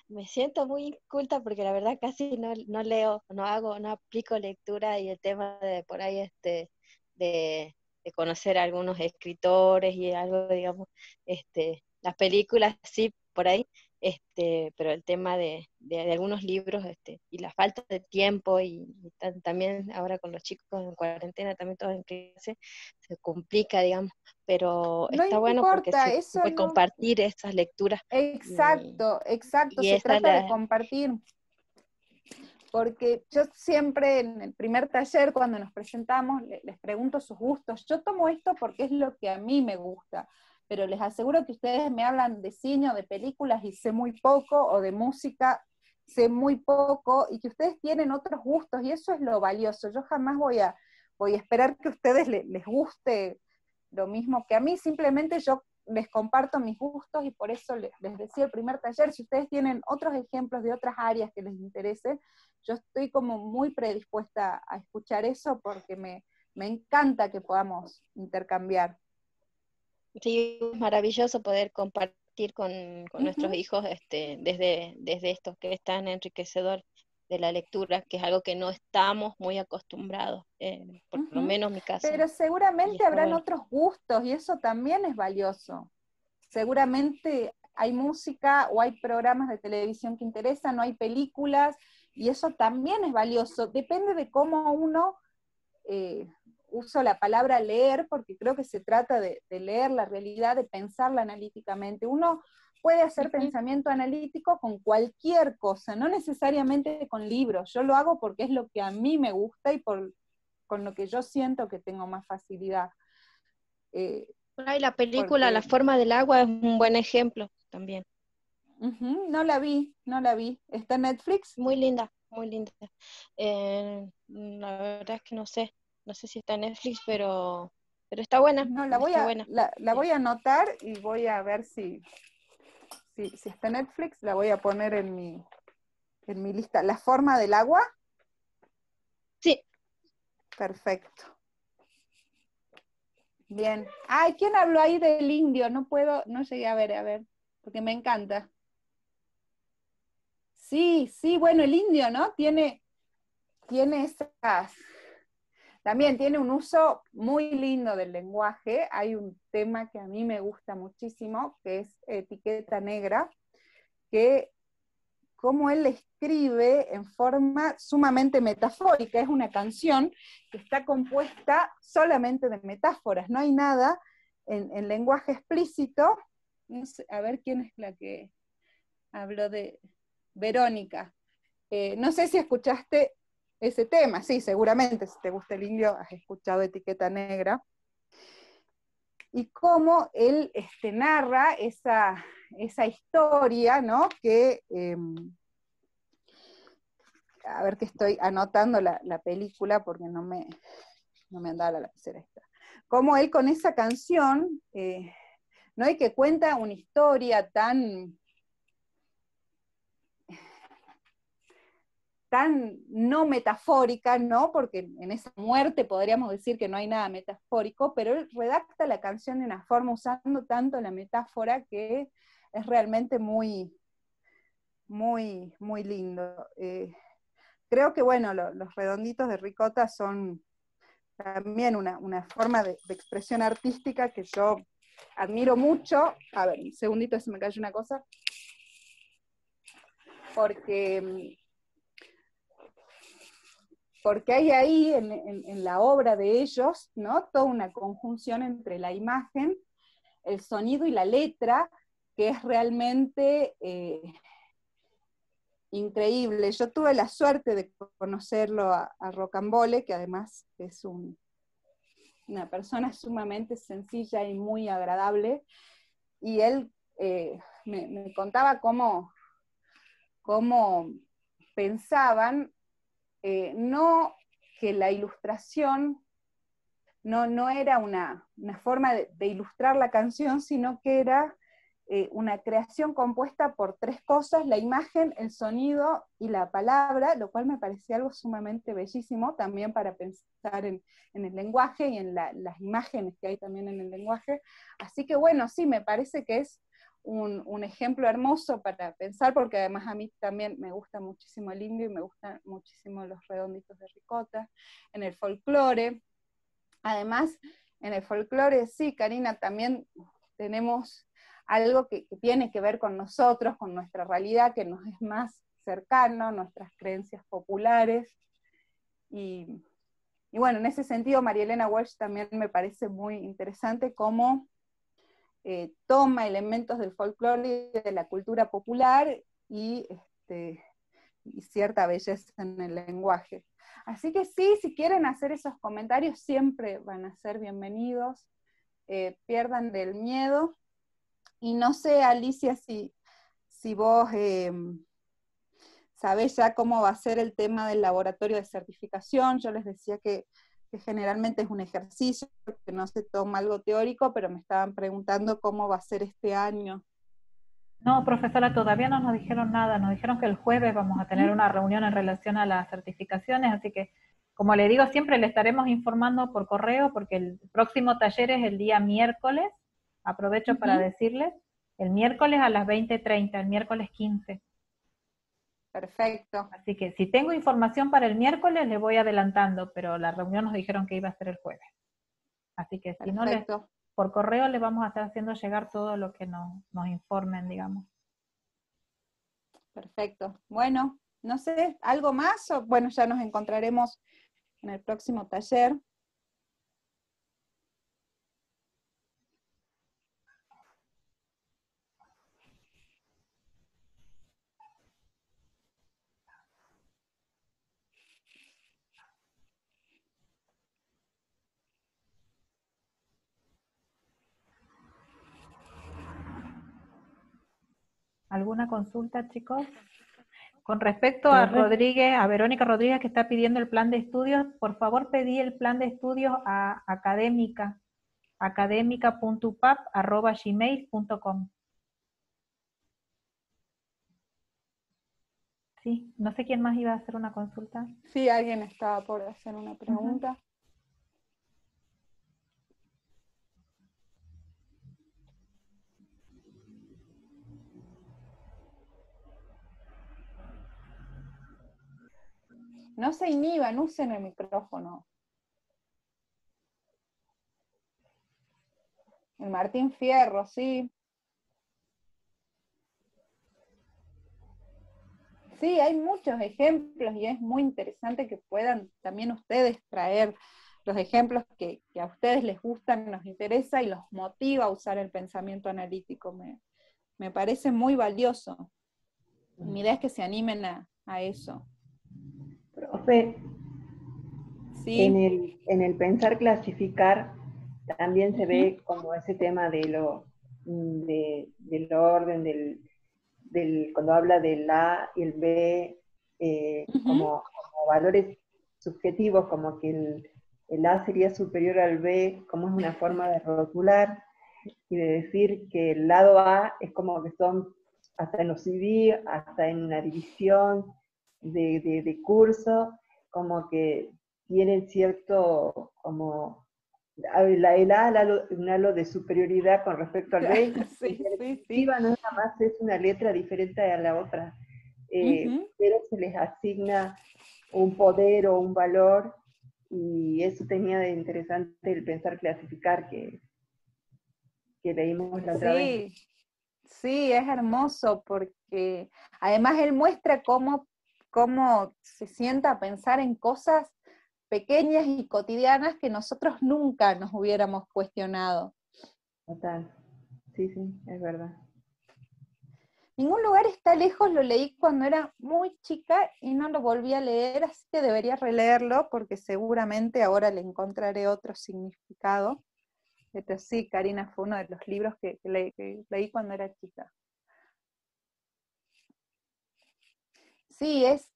[SPEAKER 6] me siento muy culta porque la verdad casi no leo, no aplico lectura, y el tema de por ahí de conocer a algunos escritores y algo, digamos, las películas sí por ahí, pero el tema de algunos libros, y la falta de tiempo y también ahora con los chicos en cuarentena, también todos en clase, se complica, digamos, pero
[SPEAKER 1] No
[SPEAKER 6] está bueno porque
[SPEAKER 1] importa,
[SPEAKER 6] se puede compartir esas lecturas.
[SPEAKER 1] Exacto,
[SPEAKER 6] y
[SPEAKER 1] se
[SPEAKER 6] esa
[SPEAKER 1] trata de compartir. Porque yo siempre en el primer taller, cuando nos presentamos, les pregunto sus gustos. Yo tomo esto porque es lo que a mí me gusta, pero les aseguro que ustedes me hablan de cine o de películas y sé muy poco, o de música sé muy poco, y que ustedes tienen otros gustos, y eso es lo valioso. Yo jamás voy a voy a esperar que a ustedes les guste lo mismo que a mí, simplemente yo les comparto mis gustos y por eso les decía el primer taller, si ustedes tienen otros ejemplos de otras áreas que les interese, yo estoy como muy predispuesta a escuchar eso porque me encanta que podamos intercambiar.
[SPEAKER 6] Sí, es maravilloso poder compartir con nuestros hijos desde esto, que es tan enriquecedor de la lectura, que es algo que no estamos muy acostumbrados, por lo menos en mi caso.
[SPEAKER 1] Pero
[SPEAKER 6] Y
[SPEAKER 1] seguramente
[SPEAKER 6] está
[SPEAKER 1] habrán
[SPEAKER 6] bueno.
[SPEAKER 1] otros gustos y eso también es valioso. Seguramente hay música o hay programas de televisión que interesan, o hay películas, y eso también es valioso. Depende de cómo uno uso la palabra leer, porque creo que se trata de leer la realidad, de pensarla analíticamente. Uno puede hacer pensamiento analítico con cualquier cosa, no necesariamente con libros. Yo lo hago porque es lo que a mí me gusta y con lo que yo siento que tengo más facilidad.
[SPEAKER 6] Ay, la película
[SPEAKER 1] Porque
[SPEAKER 6] La forma del agua es un buen ejemplo también.
[SPEAKER 1] no la vi. ¿Está en Netflix?
[SPEAKER 6] Muy linda, muy linda. La verdad es que no sé si está en Netflix, pero está buena,
[SPEAKER 1] No,
[SPEAKER 6] está buena.
[SPEAKER 1] la voy a anotar y voy a ver si está en Netflix, la voy a poner en mi lista. ¿La forma del agua?
[SPEAKER 6] Sí.
[SPEAKER 1] Perfecto. Bien. Ay, ¿quién habló ahí del indio? No llegué a ver, porque me encanta. Sí, bueno, el indio, ¿no? Tiene también tiene un uso muy lindo del lenguaje. Hay un tema que a mí me gusta muchísimo, que es Etiqueta Negra, que como él escribe en forma sumamente metafórica. Es una canción que está compuesta solamente de metáforas, no hay nada en lenguaje explícito. No sé, a ver quién es la que habló de Verónica. No sé si escuchaste ese tema, sí, seguramente, si te gusta el indio, has escuchado Etiqueta Negra. Y cómo él narra esa historia, ¿no? Que a ver que estoy anotando la película porque no me andaba la lapicera esta. Como él con esa canción, ¿no? Y que cuenta una historia tan no metafórica, ¿no? Porque en esa muerte podríamos decir que no hay nada metafórico, pero él redacta la canción de una forma usando tanto la metáfora que es realmente muy, muy, muy lindo. Creo que, bueno, los redonditos de ricota son también una forma de expresión artística que yo admiro mucho. A ver, un segundito, se me cayó una cosa. Porque hay ahí en la obra de ellos, ¿no? Toda una conjunción entre la imagen, el sonido y la letra, que es realmente increíble. Yo tuve la suerte de conocerlo a Rocambole, que además es una persona sumamente sencilla y muy agradable, y él me contaba cómo pensaban, no que la ilustración no era una forma de ilustrar la canción, sino que era una creación compuesta por tres cosas: la imagen, el sonido y la palabra, lo cual me parecía algo sumamente bellísimo también para pensar en el lenguaje y en las imágenes que hay también en el lenguaje. Así que bueno, sí, me parece que es un ejemplo hermoso para pensar, porque además a mí también me gusta muchísimo el indio y me gustan muchísimo los redonditos de ricota. En el folclore, además, en el folclore, sí, Karina, también tenemos algo que tiene que ver con nosotros, con nuestra realidad, que nos es más cercano, nuestras creencias populares. Y bueno, en ese sentido, María Elena Walsh también me parece muy interesante cómo toma elementos del folclore y de la cultura popular y cierta belleza en el lenguaje. Así que sí, si quieren hacer esos comentarios, siempre van a ser bienvenidos. Pierdan del miedo. Y no sé, Alicia, si vos sabés ya cómo va a ser el tema del laboratorio de certificación. Yo les decía que que generalmente es un ejercicio, que no se toma algo teórico, pero me estaban preguntando cómo va a ser este año.
[SPEAKER 5] No, profesora, todavía no nos dijeron nada, nos dijeron que el jueves vamos a tener una reunión en relación a las certificaciones, así que, como le digo siempre, le estaremos informando por correo, porque el próximo taller es el día miércoles, aprovecho para decirles, el miércoles a las 20:30, el miércoles 15.
[SPEAKER 1] Perfecto.
[SPEAKER 5] Así que si tengo información para el miércoles, le voy adelantando, pero la reunión nos dijeron que iba a ser el jueves. Así que si no, por correo le vamos a estar haciendo llegar todo lo que nos informen, digamos.
[SPEAKER 1] Perfecto. Bueno, no sé, ¿algo más? O, bueno, ya nos encontraremos en el próximo taller.
[SPEAKER 5] ¿Alguna consulta, chicos? Con respecto a Rodríguez, a Verónica Rodríguez, que está pidiendo el plan de estudios, por favor pedí el plan de estudios a academica.upap@gmail.com. Sí, no sé quién más iba a hacer una consulta.
[SPEAKER 1] Sí, alguien estaba por hacer una pregunta. No se inhiban, usen el micrófono. El Martín Fierro, sí. Sí, hay muchos ejemplos y es muy interesante que puedan también ustedes traer los ejemplos que a ustedes les gustan, nos interesa y los motiva a usar el pensamiento analítico. Me parece muy valioso. Mi idea es que se animen a eso.
[SPEAKER 2] Profe,
[SPEAKER 1] ¿Sí?
[SPEAKER 2] en el pensar clasificar también se ve como ese tema del orden, cuando habla del A y el B, como valores subjetivos, como que el A sería superior al B, como es una forma de rotular, y de decir que el lado A es como que son, hasta en los CD, hasta en una división de curso, como que tienen cierto, como el A, un halo de superioridad con respecto al B,
[SPEAKER 1] sí.
[SPEAKER 2] no nada más es una letra diferente a la otra, pero se les asigna un poder o un valor, y eso tenía de interesante el pensar clasificar que leímos la otra vez.
[SPEAKER 1] Sí, es hermoso porque además él muestra cómo se sienta a pensar en cosas pequeñas y cotidianas que nosotros nunca nos hubiéramos cuestionado.
[SPEAKER 2] Total, sí, es verdad.
[SPEAKER 1] Ningún lugar está lejos, lo leí cuando era muy chica y no lo volví a leer, así que debería releerlo porque seguramente ahora le encontraré otro significado. Pero sí, Karina, fue uno de los libros que leí cuando era chica. Sí, es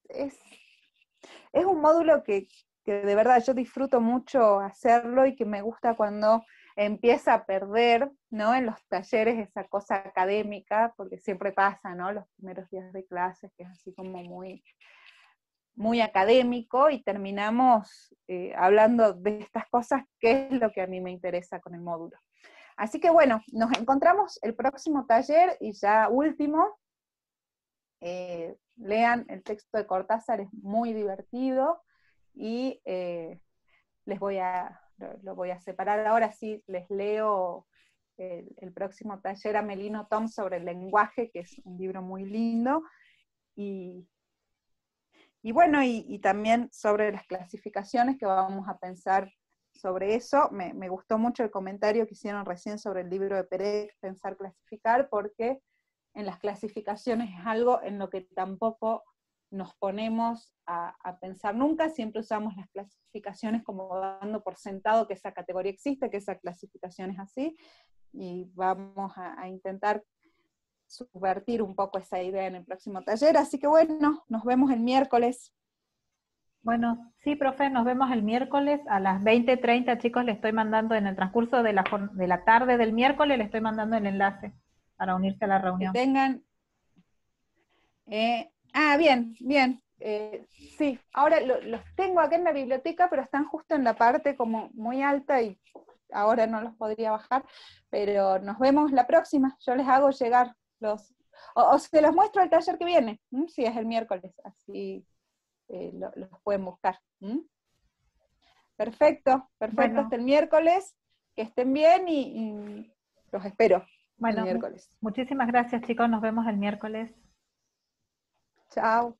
[SPEAKER 1] un módulo que de verdad yo disfruto mucho hacerlo y que me gusta cuando empieza a perder, ¿no? En los talleres esa cosa académica, porque siempre pasa, ¿no? Los primeros días de clases, que es así como muy, muy académico, y terminamos hablando de estas cosas, que es lo que a mí me interesa con el módulo. Así que bueno, nos encontramos el próximo taller, y ya último, lean el texto de Cortázar, es muy divertido, y lo voy a separar. Ahora sí, les leo el próximo taller, Amelino Tom, sobre el lenguaje, que es un libro muy lindo, y bueno, y también sobre las clasificaciones, que vamos a pensar sobre eso. Me gustó mucho el comentario que hicieron recién sobre el libro de Perec, Pensar, Clasificar, porque en las clasificaciones es algo en lo que tampoco nos ponemos a pensar nunca. Siempre usamos las clasificaciones como dando por sentado que esa categoría existe, que esa clasificación es así, y vamos a intentar subvertir un poco esa idea en el próximo taller. Así que bueno, nos vemos el miércoles.
[SPEAKER 5] Bueno, sí, profe, nos vemos el miércoles a las 20:30, chicos, le estoy mandando en el transcurso de la tarde del miércoles, le estoy mandando el enlace para unirse a la
[SPEAKER 1] Que
[SPEAKER 5] reunión.
[SPEAKER 1] tengan... bien, bien. Sí, ahora los tengo acá en la biblioteca, pero están justo en la parte como muy alta y ahora no los podría bajar, pero nos vemos la próxima. Yo les hago llegar o se los muestro el taller que viene, si es el miércoles, así los pueden buscar. Perfecto,
[SPEAKER 5] Bueno.
[SPEAKER 1] hasta el miércoles, que estén bien y los espero el
[SPEAKER 5] Bueno,
[SPEAKER 1] miércoles.
[SPEAKER 5] muchísimas gracias, chicos, nos vemos el miércoles.
[SPEAKER 1] Chao.